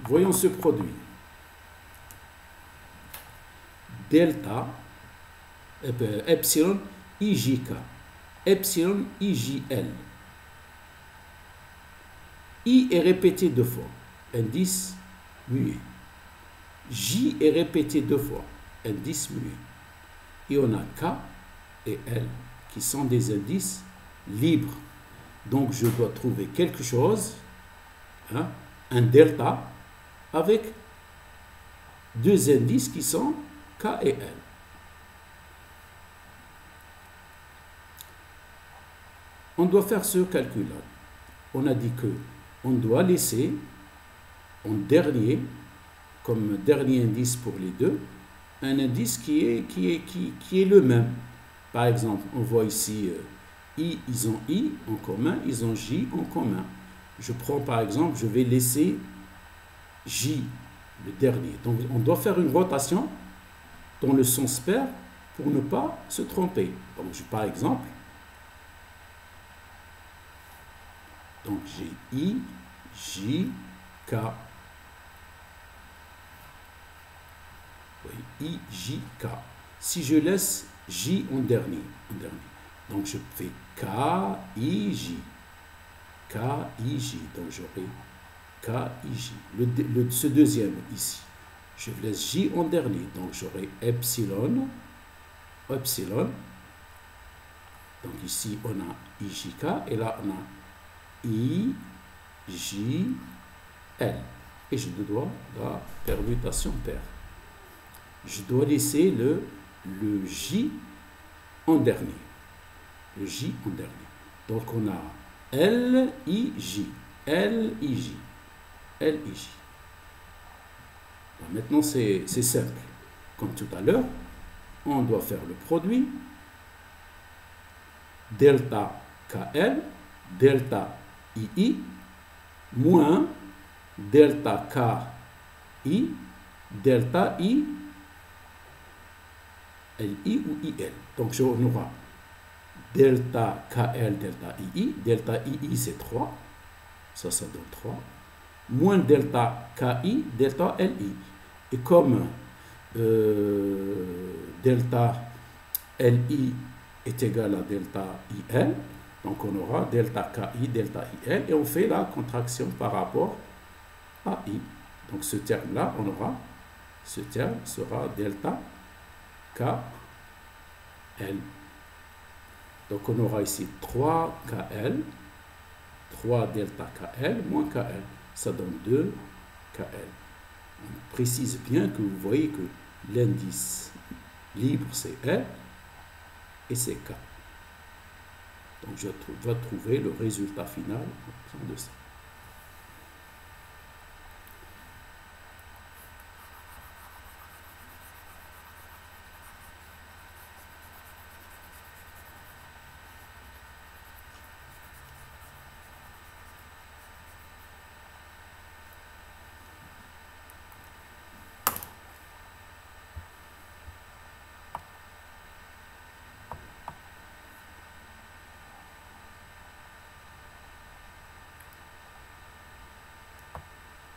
Voyons ce produit. Delta, epsilon IJK, epsilon IJL. I est répété deux fois, indice muet. J est répété deux fois, indice muet. Et on a K et L qui sont des indices libres. Donc je dois trouver quelque chose, hein, un delta, avec deux indices qui sont K et L. On doit faire ce calcul-là. On a dit que on doit laisser en dernier, comme dernier indice pour les deux, un indice qui est le même. Par exemple, on voit ici I, ils ont I en commun, ils ont J en commun. Je prends par exemple, je vais laisser J, le dernier. Donc, on doit faire une rotation dans le sens pair pour ne pas se tromper. Donc, par exemple, donc j'ai I, J, K. Oui, I, J, K. Si je laisse J en dernier. Donc, je fais K, I, J. K, I, J. Donc, j'aurai K, I, J. Ce deuxième ici, je laisse J en dernier. Donc, j'aurai epsilon. Epsilon. Donc, ici, on a IJK. Et là, on a I, J, L. Et je dois la permutation paire. Je dois laisser le J en dernier. Le J en dernier. Donc, on a L, I, J. L, I, J. L, I, J. Bon, maintenant, c'est simple. Comme tout à l'heure, on doit faire le produit delta KL, delta II, moins delta KI, delta I, LI ou IL. Donc, on aura delta KL, delta II. Delta II, c'est 3. Ça donne 3. Moins delta KI, delta LI. Et comme delta LI est égal à delta IL, donc on aura delta KI, delta IL, et on fait la contraction par rapport à I. Donc ce terme-là, on aura, ce terme sera delta KL. Donc on aura ici 3 KL, 3 delta KL moins KL. Ça donne 2 KL. On précise bien que vous voyez que l'indice libre c'est L et c'est K. Donc je dois trouver le résultat final en fonction de ça.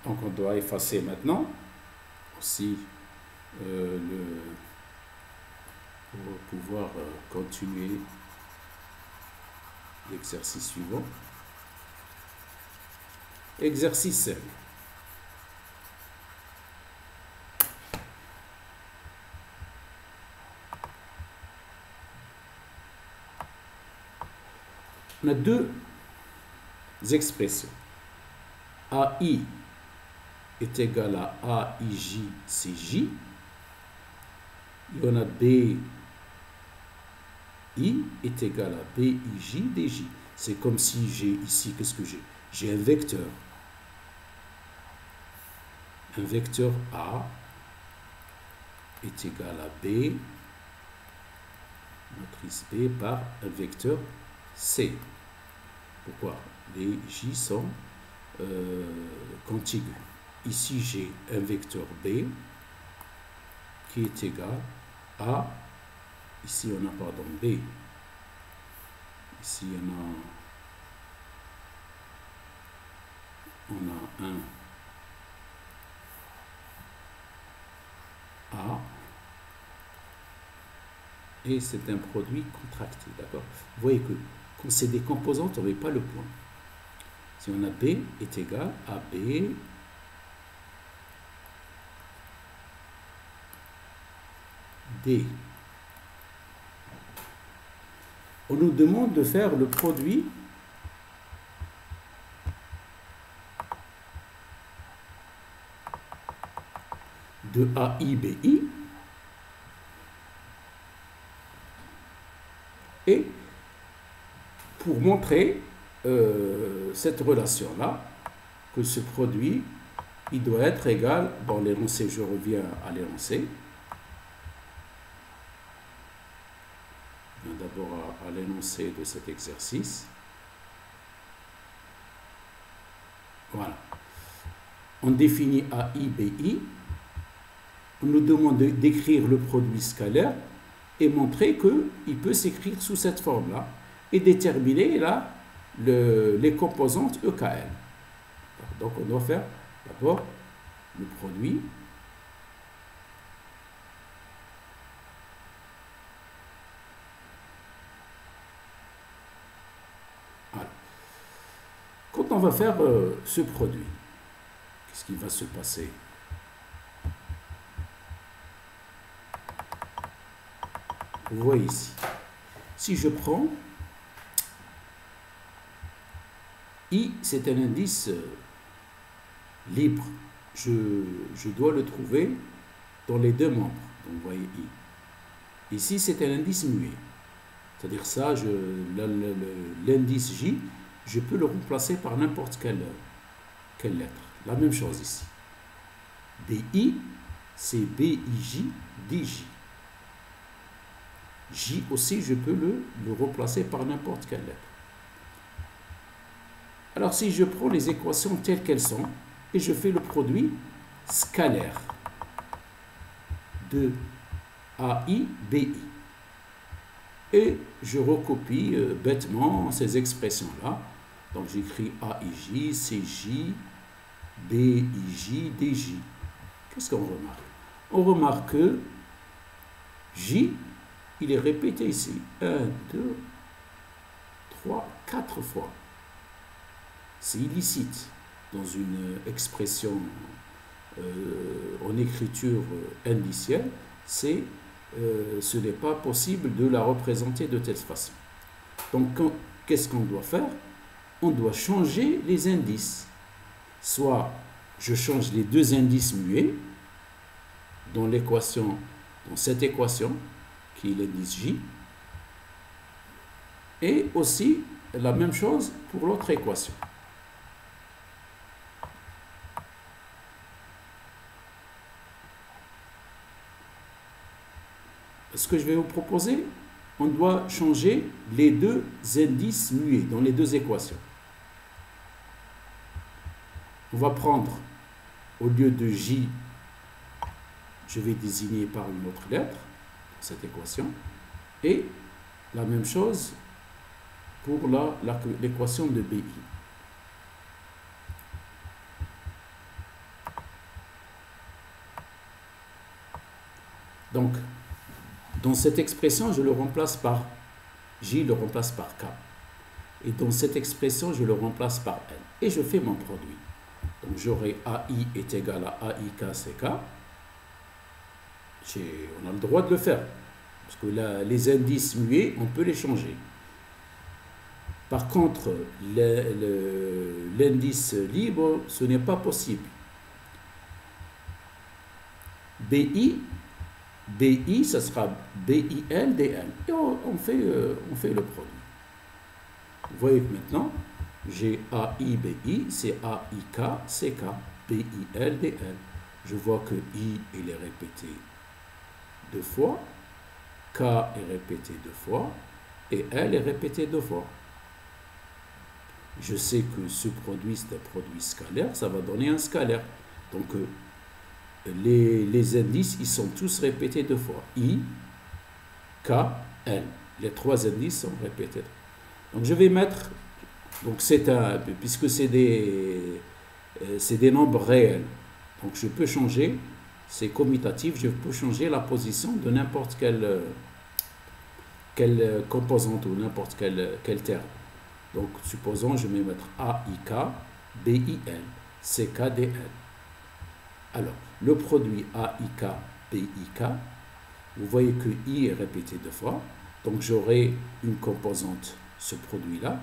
Donc on doit effacer maintenant aussi pour pouvoir continuer l'exercice suivant. Exercice 5. On a deux expressions. AI est égal à AIJ CJ. Il y en a BI est égal à BIJ DJ. C'est comme si j'ai ici, qu'est-ce que j'ai? J'ai un vecteur. Un vecteur A est égal à B, matrice B, par un vecteur C. Pourquoi? Les J sont contigus. Ici, j'ai un vecteur B qui est égal à, ici on a, pardon, B. Ici on a un A et c'est un produit contracté, d'accord? Vous voyez que quand c'est des composantes, on ne met pas le point. Si on a B est égal à B D. On nous demande de faire le produit de AIBI et pour montrer cette relation-là, que ce produit, il doit être égal, bon l'énoncé, je reviens à l'énoncé. D'abord à l'énoncé de cet exercice. Voilà. On définit AIBI. On nous demande d'écrire le produit scalaire et montrer qu'il peut s'écrire sous cette forme-là et déterminer là les composantes EKL. Donc on doit faire d'abord le produit Quand on va faire ce produit, qu'est-ce qui va se passer? Vous voyez ici, si je prends I, c'est un indice libre, je dois le trouver dans les deux membres. Donc vous voyez I. Ici, c'est un indice muet. C'est-à-dire ça, l'indice J, je peux le remplacer par n'importe quelle lettre. La même chose ici. BI, c'est BIJ, DJ. J aussi, je peux le remplacer par n'importe quelle lettre. Alors, si je prends les équations telles qu'elles sont, et je fais le produit scalaire de AI, BI. Et je recopie bêtement ces expressions-là. Donc j'écris AIJ, CJ, BIJ, DJ. Qu'est-ce qu'on remarque? On remarque que J, il est répété ici. 1, 2, 3, 4 fois. C'est illicite dans une expression en écriture indicielle. Ce n'est pas possible de la représenter de telle façon. Donc, qu'est-ce qu'on doit faire? On doit changer les indices. Soit je change les deux indices muets dans l'équation, dans cette équation, qui est l'indice J, et aussi la même chose pour l'autre équation. Ce que je vais vous proposer, on doit changer les deux indices muets dans les deux équations. On va prendre, au lieu de J, je vais désigner par une autre lettre, cette équation, et la même chose pour l'équation de BI. Donc, dans cette expression, je le remplace par J, le remplace par K. Et dans cette expression, je le remplace par N. Et je fais mon produit. Donc, j'aurai AI est égal à AIK, CK. On a le droit de le faire. Parce que là, les indices muets, on peut les changer. Par contre, l'indice libre, ce n'est pas possible. BI, ça sera BIL, DN. Et on fait le produit. Vous voyez que maintenant, j'ai AI, BI, c'est AIK, CK, BIL, DN. Je vois que I, il est répété 2 fois, K est répété 2 fois, et L est répété 2 fois. Je sais que ce produit, c'est un produit scalaire, ça va donner un scalaire. Donc, les indices, ils sont tous répétés 2 fois. I, K, L. Les 3 indices sont répétés. Donc, je vais mettre, donc puisque c'est des nombres réels, donc je peux changer, c'est commutatif, je peux changer la position de n'importe quelle composante ou n'importe quel terme. Donc, supposons, je vais mettre AIK, BIL, CKDL. Alors, le produit AIK, BIK, vous voyez que I est répété 2 fois. Donc, j'aurai une composante, ce produit-là.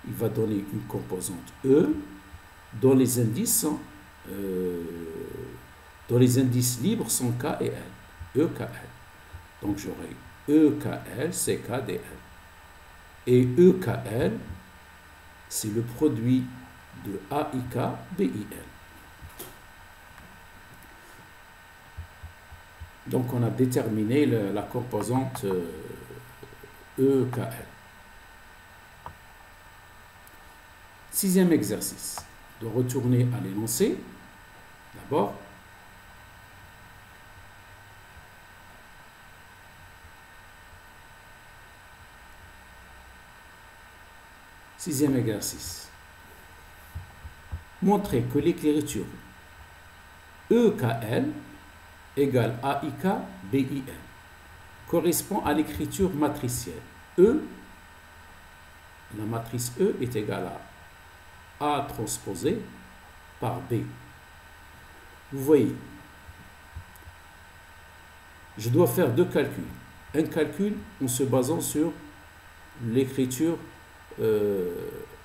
Il va donner une composante E, dont les indices libres sont K et L. EKL. Donc, j'aurai EKL, CKDL. Et EKL, c'est le produit de AIK, BIL. Donc, on a déterminé la composante EKL. 6e exercice. De retourner à l'énoncé. D'abord, sixième exercice. Montrer que l'écriture EKL égale AIK BIL correspond à l'écriture matricielle. E, la matrice E est égale à A transposé par B. Vous voyez, je dois faire 2 calculs. Un calcul en se basant sur l'écriture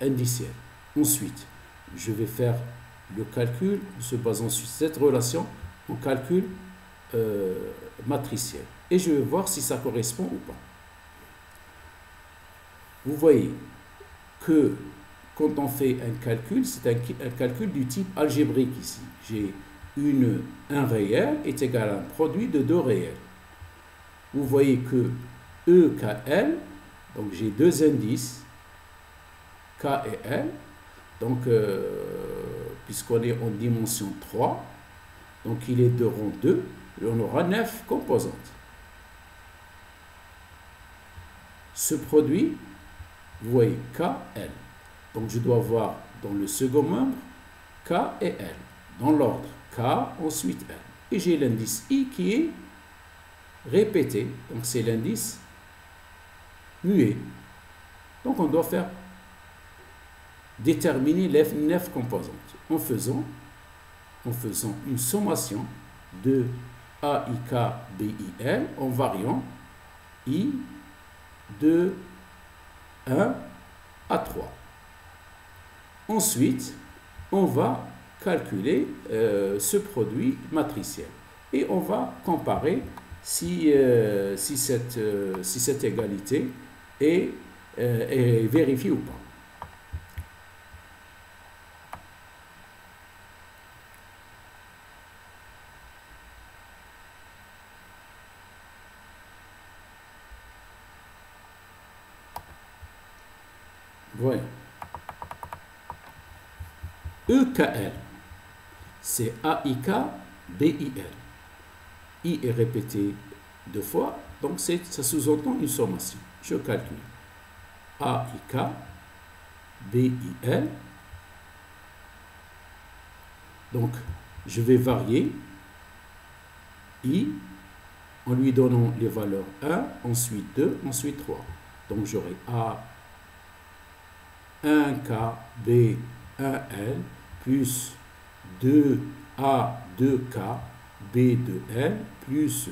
indicielle. Ensuite, je vais faire le calcul en se basant sur cette relation en calcul matriciel. Et je vais voir si ça correspond ou pas. Vous voyez que quand on fait un calcul, c'est un calcul du type algébrique ici. J'ai un réel est égal à un produit de 2 réels. Vous voyez que EKL, donc j'ai 2 indices, K et L, donc puisqu'on est en dimension 3, donc il est de rang 2, et on aura 9 composantes. ce produit, vous voyez KL. Donc je dois voir dans le second membre K et L. Dans l'ordre K, ensuite L. Et j'ai l'indice I qui est répété. Donc c'est l'indice muet. Donc on doit faire déterminer les 9 composantes en faisant une sommation de AIK, BIL en variant I de 1 à 3. Ensuite, on va calculer ce produit matriciel et on va comparer si cette égalité est vérifiée ou pas. Voilà. EKL, c'est AIK, BIL. I est répété 2 fois, donc ça sous-entend une sommation. Je calcule. AIK, BIL. Donc, je vais varier I en lui donnant les valeurs 1, ensuite 2, ensuite 3. Donc, j'aurai A 1K, B 1L, plus 2A 2K, B 2L, plus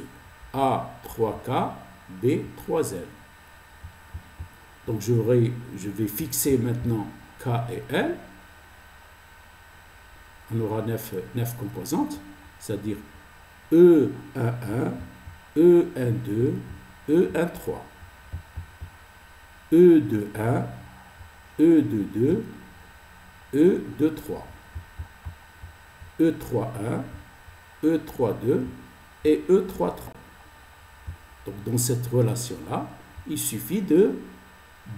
A 3K, B 3L. Donc je vais fixer maintenant K et L. On aura 9 composantes, c'est-à-dire E11, E12, E13, E21, E22, E23, E31, E32 et E33. Donc dans cette relation-là, il suffit de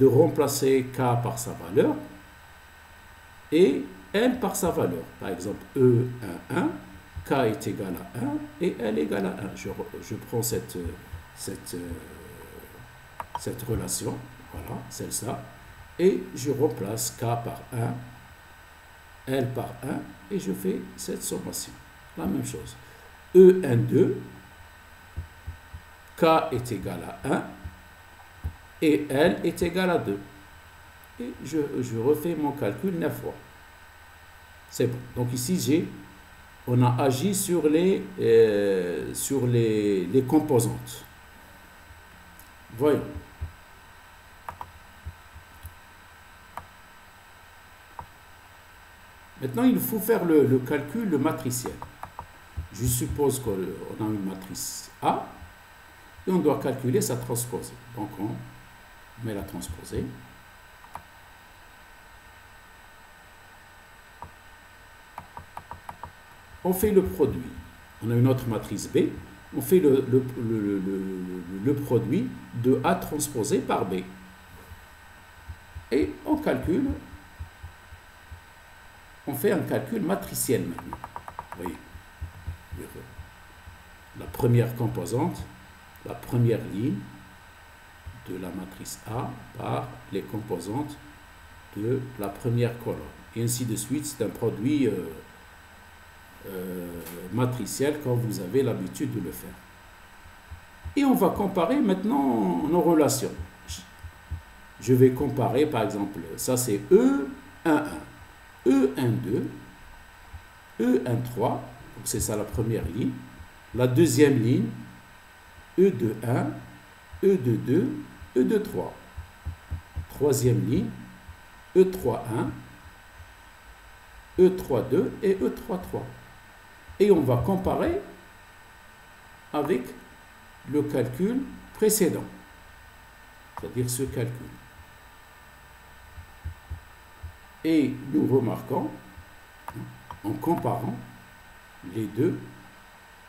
remplacer K par sa valeur et L par sa valeur. Par exemple, E11, K est égal à 1 et L égale à 1. Je prends cette relation, voilà, celle-ci, et je remplace K par 1, L par 1, et je fais cette sommation. La même chose. E12, K est égal à 1, et L est égal à 2. Et je refais mon calcul 9 fois. C'est bon. Donc ici, on a agi sur les composantes. Voyons. Maintenant, il faut faire le calcul matriciel. Je suppose qu'on a une matrice A et on doit calculer sa transposée. Donc, on met la transposée. On fait le produit. On a une autre matrice B. On fait le produit de A transposé par B. Et on calcule. On fait un calcul matriciel maintenant. Vous voyez. La première composante, la première ligne de la matrice A par les composantes de la première colonne. Et ainsi de suite, c'est un produit matriciel comme vous avez l'habitude de le faire. Et on va comparer maintenant nos relations. Je vais comparer par exemple, ça c'est E11, E12, E13, donc c'est ça la première ligne. La deuxième ligne, E21, E22, E23. Troisième ligne, E31, E32 et E33. Et on va comparer avec le calcul précédent, c'est-à-dire ce calcul. Et nous remarquons, en comparant les deux,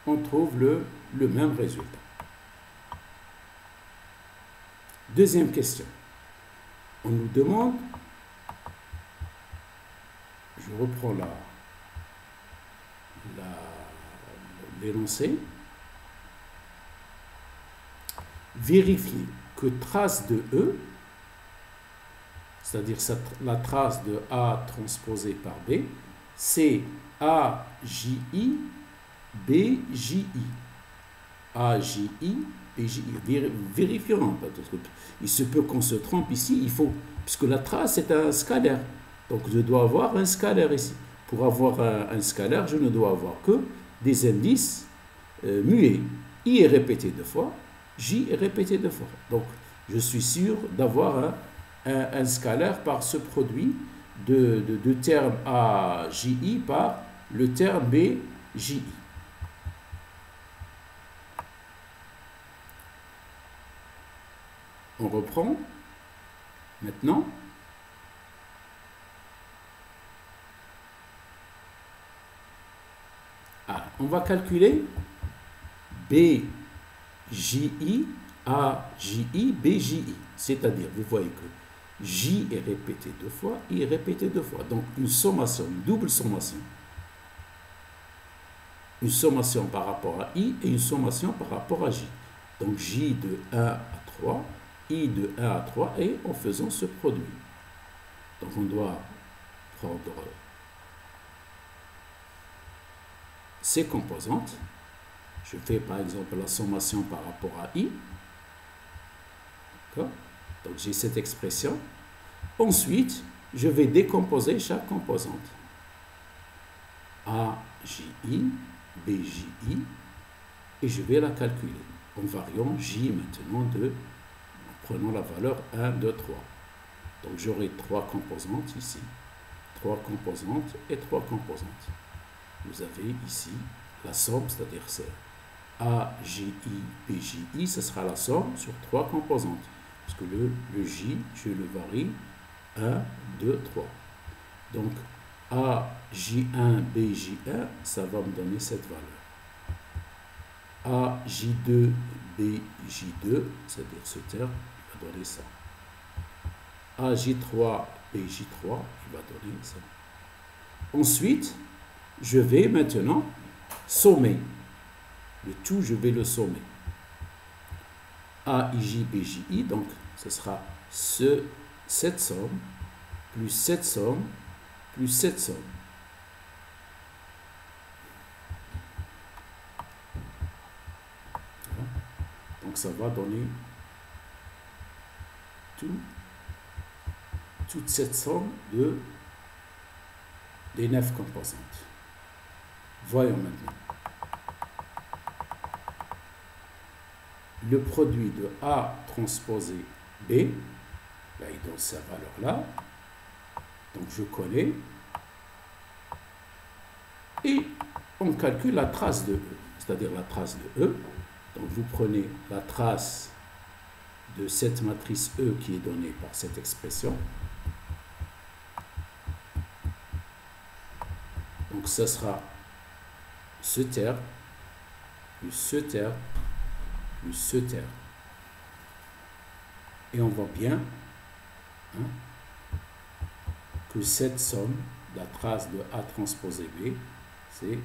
on trouve le même résultat. Deuxième question. On nous demande, je reprends l'énoncé, vérifier que trace de E, c'est-à-dire la trace de A transposée par B, c'est AJI, BJI. AJI, BJI. Vérifions, peut-être. Il se peut qu'on se trompe ici, puisque la trace est un scalaire. Donc je dois avoir un scalaire ici. Pour avoir un scalaire, je ne dois avoir que des indices muets. I est répété 2 fois, J est répété 2 fois. Donc je suis sûr d'avoir un scalaire par ce produit de terme AJI par le terme BJI. On reprend maintenant. On va calculer BJI, AJI, BJI. C'est-à-dire, vous voyez que J est répété 2 fois, I est répété 2 fois. Donc, une sommation, une double sommation. Une sommation par rapport à I et une sommation par rapport à J. Donc, J de 1 à 3, I de 1 à 3, et en faisant ce produit. Donc, on doit prendre ces composantes. Je fais par exemple la sommation par rapport à I. D'accord? Donc j'ai cette expression. Ensuite, je vais décomposer chaque composante. AJI, BJI, et je vais la calculer en variant J maintenant en prenant la valeur 1, 2, 3. Donc j'aurai 3 composantes ici, 3 composantes et 3 composantes. Vous avez ici la somme, c'est-à-dire c'est AJI, BJI, ce sera la somme sur 3 composantes. Parce que le J, je le varie 1, 2, 3. Donc AJ1, BJ1, ça va me donner cette valeur. AJ2, BJ2, c'est-à-dire ce terme, il va donner ça. AJ3, BJ3, il va donner ça. Ensuite, je vais maintenant sommer. Le tout, je vais le sommer. AIJ, BJI, donc ce sera cette somme, plus cette somme, plus cette somme. Voilà. Donc ça va donner toute cette somme des 9 composantes. Voyons maintenant. Le produit de A transposé B, là, il donne sa valeur là. Donc je connais. Et on calcule la trace de E, c'est-à-dire la trace de E. Donc vous prenez la trace de cette matrice E qui est donnée par cette expression. Donc ça sera ce terme, plus ce terme, plus ce terme. Et on voit bien que cette somme, la trace de A transposé B, c'est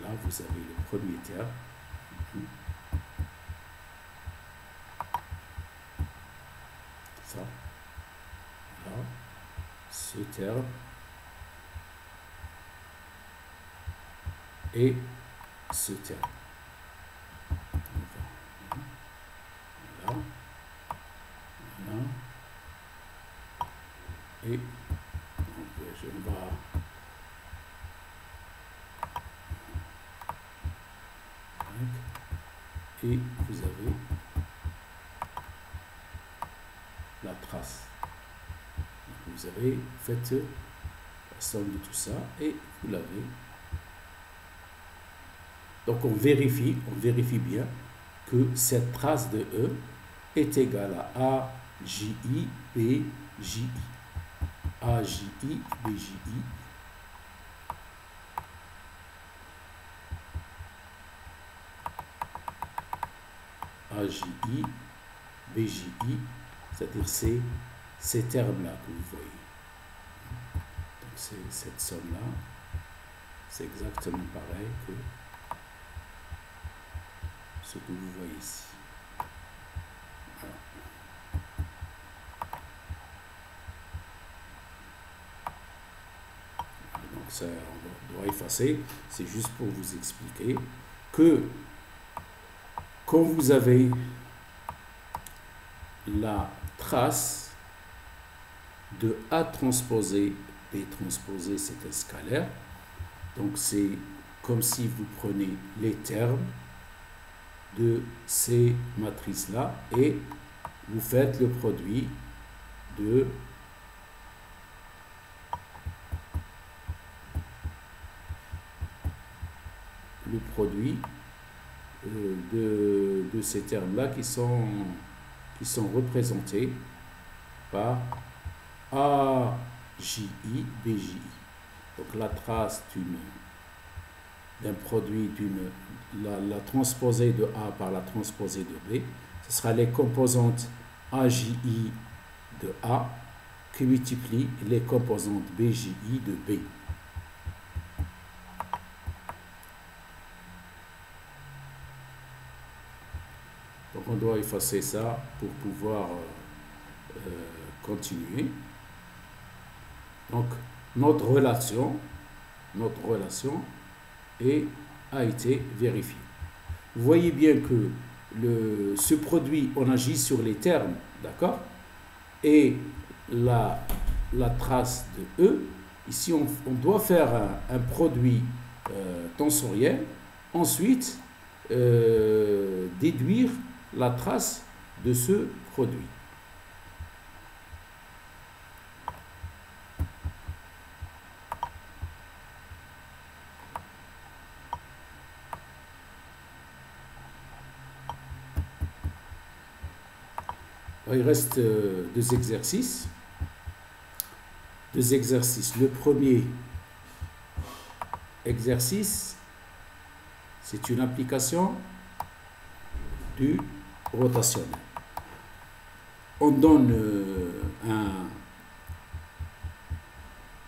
là vous avez le premier terme. Ça. Là. Ce terme. Et ce terme. Voilà. Voilà. Et donc, je vais et vous avez la trace. Vous avez fait la somme de tout ça et vous l'avez. Donc on vérifie bien que cette trace de E est égale à AJI, BJI. AJI, BJI. AJI, BJI, c'est-à-dire ces termes-là que vous voyez. Donc c'est cette somme-là, c'est exactement pareil que ce que vous voyez ici. Voilà. Donc ça, on doit effacer. C'est juste pour vous expliquer que quand vous avez la trace de A transposé, B transposé, c'est un scalaire. Donc c'est comme si vous prenez les termes de ces matrices-là et vous faites le produit de de ces termes-là qui sont représentés par AJI, BJI. Donc la trace d'un produit, la transposée de A par la transposée de B, ce sera les composantes AJI de A qui multiplient les composantes BJI de B. Donc on doit effacer ça pour pouvoir continuer. Donc notre relation a été vérifiée. Vous voyez bien que ce produit, on agit sur les termes, d'accord? Et la trace de E, ici on doit faire un produit tensoriel, ensuite déduire la trace de ce produit. Il reste deux exercices. Le premier exercice, c'est une application du rotationnel. On donne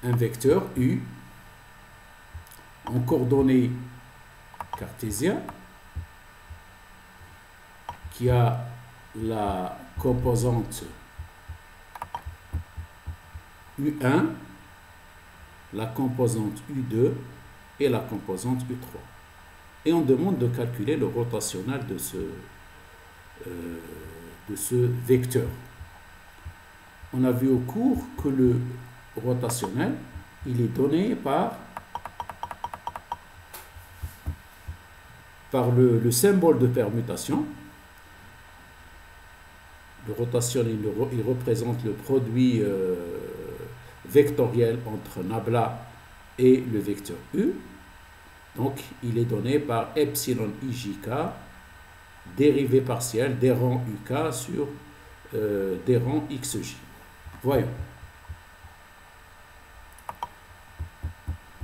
un vecteur U en coordonnées cartésiennes qui a la composante U1, la composante U2 et la composante U3. Et on demande de calculer le rotationnel de ce vecteur. On a vu au cours que le rotationnel, il est donné par le symbole de permutation. Le rotationnel, il représente le produit vectoriel entre nabla et le vecteur U. Donc, il est donné par epsilon ijk, dérivée partielle des rangs uk sur des rangs xj. Voyons.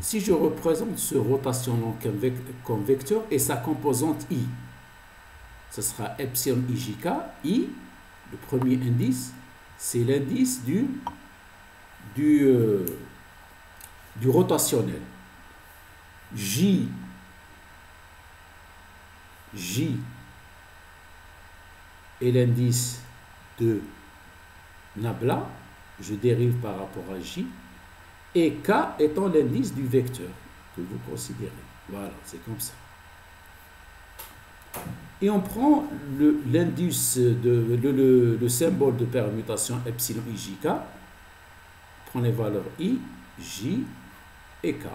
Si je représente ce rotationnel comme vecteur et sa composante i, ce sera epsilon ijk, i. Le premier indice, c'est l'indice du rotationnel. J est l'indice de nabla, je dérive par rapport à J, et K étant l'indice du vecteur que vous considérez. Voilà, c'est comme ça. Et on prend l'indice, le symbole de permutation epsilon ijk, on prend les valeurs I, J et K.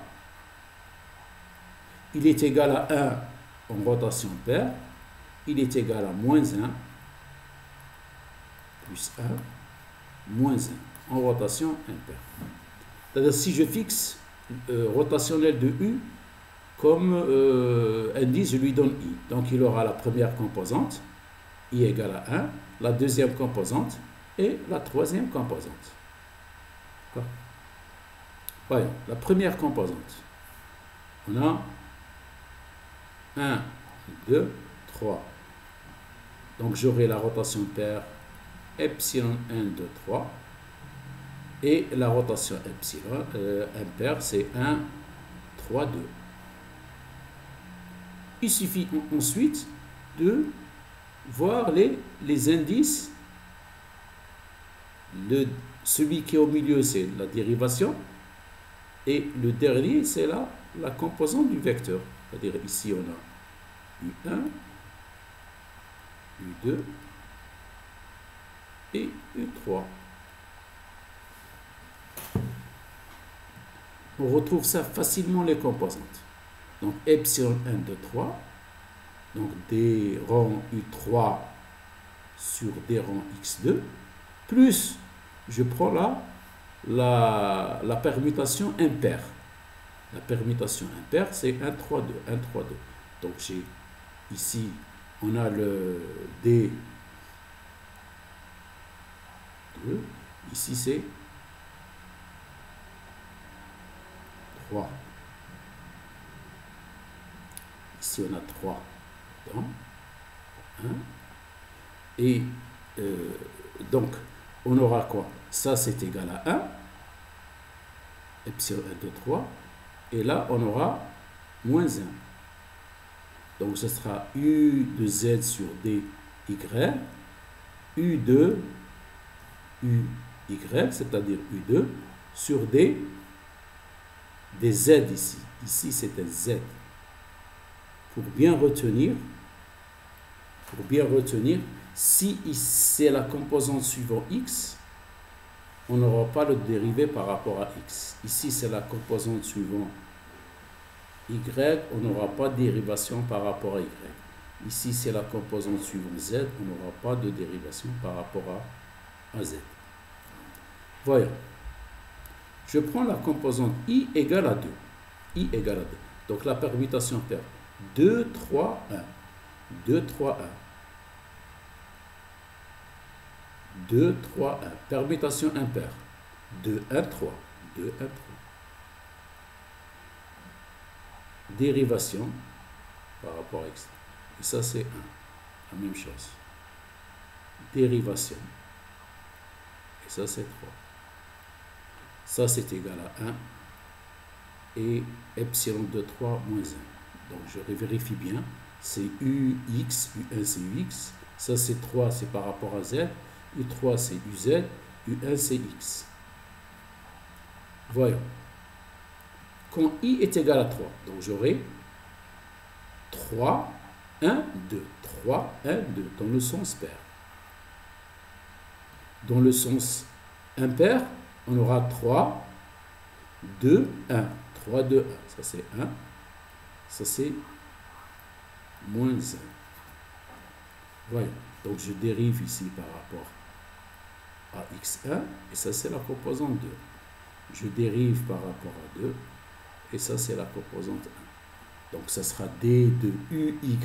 Il est égal à 1 en rotation paire, il est égal à moins 1, plus 1, moins 1 en rotation impaire. C'est-à-dire si je fixe rotationnel de U comme indice, je lui donne I. Donc il aura la première composante, I égale à 1, la deuxième composante et la troisième composante. Voyons, la première composante. On a 1, 2, 3. Donc j'aurai la rotation paire epsilon 1, 2, 3. Et la rotation epsilon impaire, c'est 1, 3, 2. Il suffit ensuite de voir les indices. Celui qui est au milieu, c'est la dérivation. Et le dernier, c'est la composante du vecteur. C'est-à-dire ici, on a U1, U2 et U3. On retrouve ça facilement les composantes. Donc epsilon 1, 2, 3. Donc des rangs U3 sur des rangs X2. Plus, je prends là la permutation impaire. La permutation impaire, c'est 1, 3, 2, 1, 3, 2. Donc j'ai ici, on a le D2. Ici, c'est 3. Ici, on a 3. Donc, 1. Et donc, on aura quoi? Ça, c'est égal à 1. Epsilon 1, 2, 3. Et là, on aura moins 1. Donc, ce sera U de Z sur D, Y. U de U, Y, c'est-à-dire U2, sur D, des Z ici. Ici, c'est un Z. Pour bien retenir, si c'est la composante suivant X, on n'aura pas le dérivé par rapport à X. Ici, c'est la composante suivant Y, on n'aura pas de dérivation par rapport à Y. Ici, c'est la composante suivant Z, on n'aura pas de dérivation par rapport à Z. Voyons. Je prends la composante I égale à 2. I égale à 2. Donc, la permutation paire. 2, 3, 1. 2, 3, 1. 2, 3, 1. Permutation impaire. 2, 1, 3. 2, 1, 3. Dérivation par rapport à X. Et ça, c'est 1. La même chose. Dérivation. Et ça, c'est 3. Ça, c'est égal à 1. Et epsilon de 3 moins 1. Donc, je vérifie bien. C'est UX. U1, c'est UX. Ça, c'est 3, c'est par rapport à Z. U3, c'est UZ. U1, c'est X. Voyons. Quand I est égal à 3, donc j'aurai 3, 1, 2. 3, 1, 2, dans le sens pair. Dans le sens impair, on aura 3, 2, 1. 3, 2, 1. Ça, c'est 1. Ça, c'est moins 1. Voyons. Donc, je dérive ici par rapport à x1. Et ça, c'est la composante 2. Je dérive par rapport à 2. Et ça, c'est la composante 1. Donc, ça sera d de uy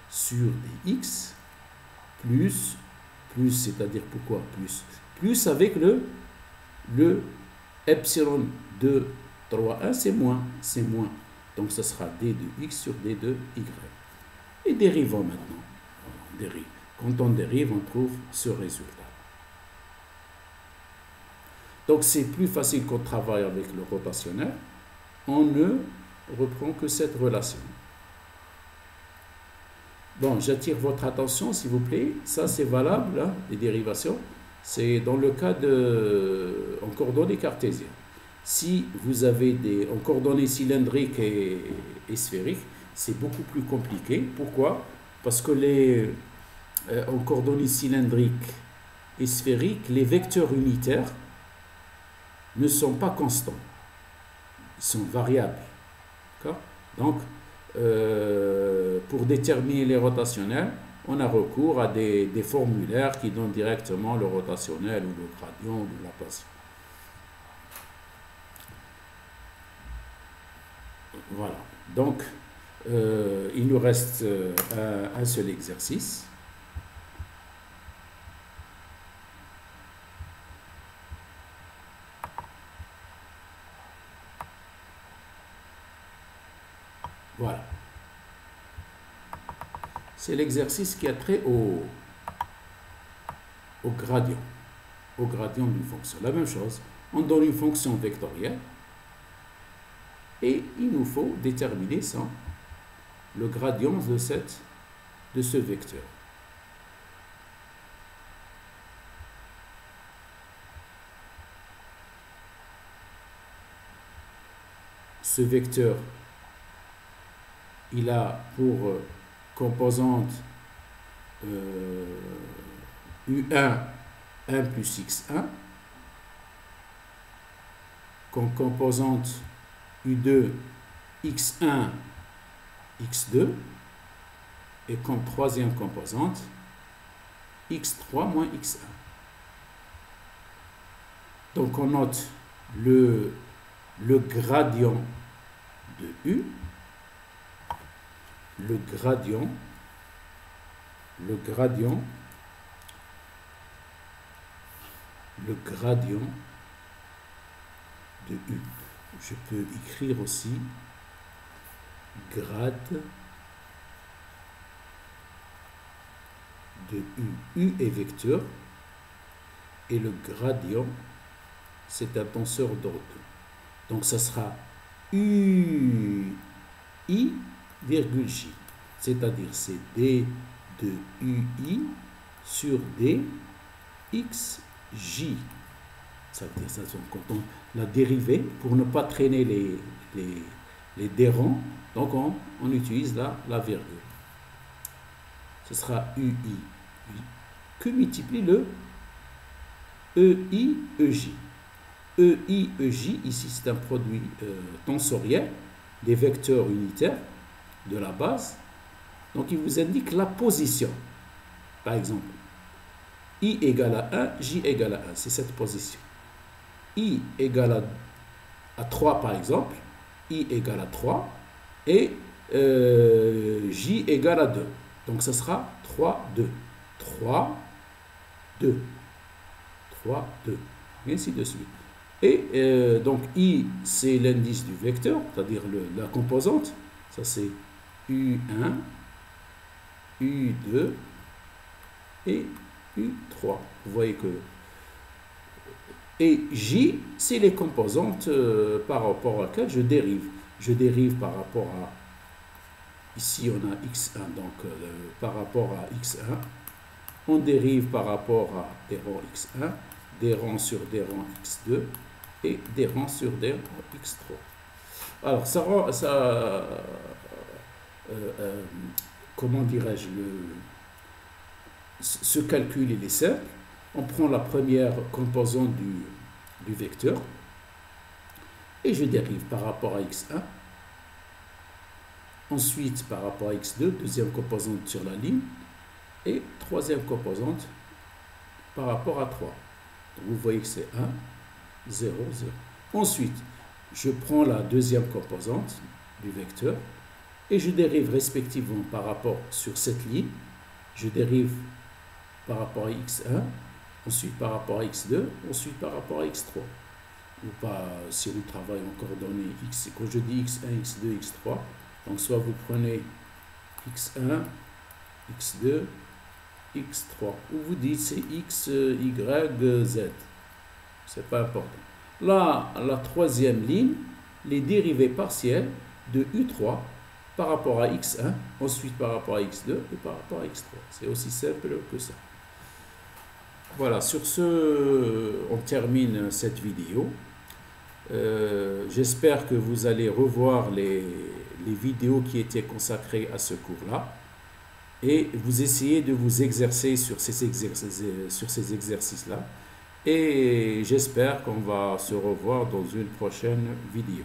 sur dx plus, c'est-à-dire pourquoi plus avec le epsilon 2, 3, 1, c'est moins. Donc, ça sera d de x sur d de y. Et dérivons maintenant. On dérive. Quand on dérive, on trouve ce résultat. Donc, c'est plus facile qu'on travaille avec le rotationnel. On ne reprend que cette relation. Bon, j'attire votre attention, s'il vous plaît. Ça, c'est valable, hein, les dérivations. C'est dans le cas en coordonnées cartésiennes. Si vous avez en coordonnées cylindriques et sphériques, c'est beaucoup plus compliqué. Pourquoi? Parce que en coordonnées cylindriques et sphériques, les vecteurs unitaires ne sont pas constants. Ils sont variables. Donc, pour déterminer les rotationnels, on a recours à des formulaires qui donnent directement le rotationnel ou le gradient ou le Laplace. Voilà. Donc, il nous reste un seul exercice. Voilà. C'est l'exercice qui a trait au gradient d'une fonction. La même chose, on donne une fonction vectorielle et il nous faut déterminer le gradient de de ce vecteur. Ce vecteur, il a pour composante U1, 1 plus x1, comme composante U2, x1, x2, et comme troisième composante, x3 moins x1. Donc on note le gradient de U, le gradient de U. Je peux écrire aussi grade de U. U est vecteur et le gradient, c'est un tenseur d'ordre. Donc ça sera UI virgule J. C'est-à-dire c'est D de UI sur D XJ. Ça veut dire ça, quand on l'a dérivé, pour ne pas traîner les dérons, donc on utilise la virgule. Ce sera UI que multiplie le EI, EJ. EI, EJ, ici c'est un produit tensoriel des vecteurs unitaires de la base. Donc il vous indique la position. Par exemple, I égale à 1, J égale à 1, c'est cette position. I égale à 3 par exemple, I égale à 3 et J égale à 2. Donc ce sera 3, 2. 3, 2. 3, 2. Et ainsi de suite. Et donc I, c'est l'indice du vecteur, c'est-à-dire la composante. Ça c'est U1, U2 et U3. Vous voyez que... Et J, c'est les composantes par rapport à laquelle je dérive. Je dérive par rapport à... Ici, on a x1, donc par rapport à x1. On dérive par rapport à des rangs x1, des rangs sur des rangs x2 et des rangs sur des rangs x3. Alors, comment dirais-je, ce calcul il est simple. On prend la première composante du vecteur et je dérive par rapport à x1. Ensuite, par rapport à x2, deuxième composante sur la ligne. Et troisième composante par rapport à 3. Donc vous voyez que c'est 1, 0, 0. Ensuite, je prends la deuxième composante du vecteur et je dérive respectivement par rapport sur cette ligne. Je dérive par rapport à x1, ensuite par rapport à x2, ensuite par rapport à x3. Ou pas, si on travaille en coordonnées x, quand je dis x1, x2, x3, donc soit vous prenez x1, x2, x3, ou vous dites c'est x, y, z. C'est pas important. Là, la troisième ligne, les dérivées partielles de U3 par rapport à x1, ensuite par rapport à x2 et par rapport à x3. C'est aussi simple que ça. Voilà, sur ce, on termine cette vidéo. J'espère que vous allez revoir les vidéos qui étaient consacrées à ce cours-là et vous essayez de vous exercer sur ces exercices-là. Et j'espère qu'on va se revoir dans une prochaine vidéo.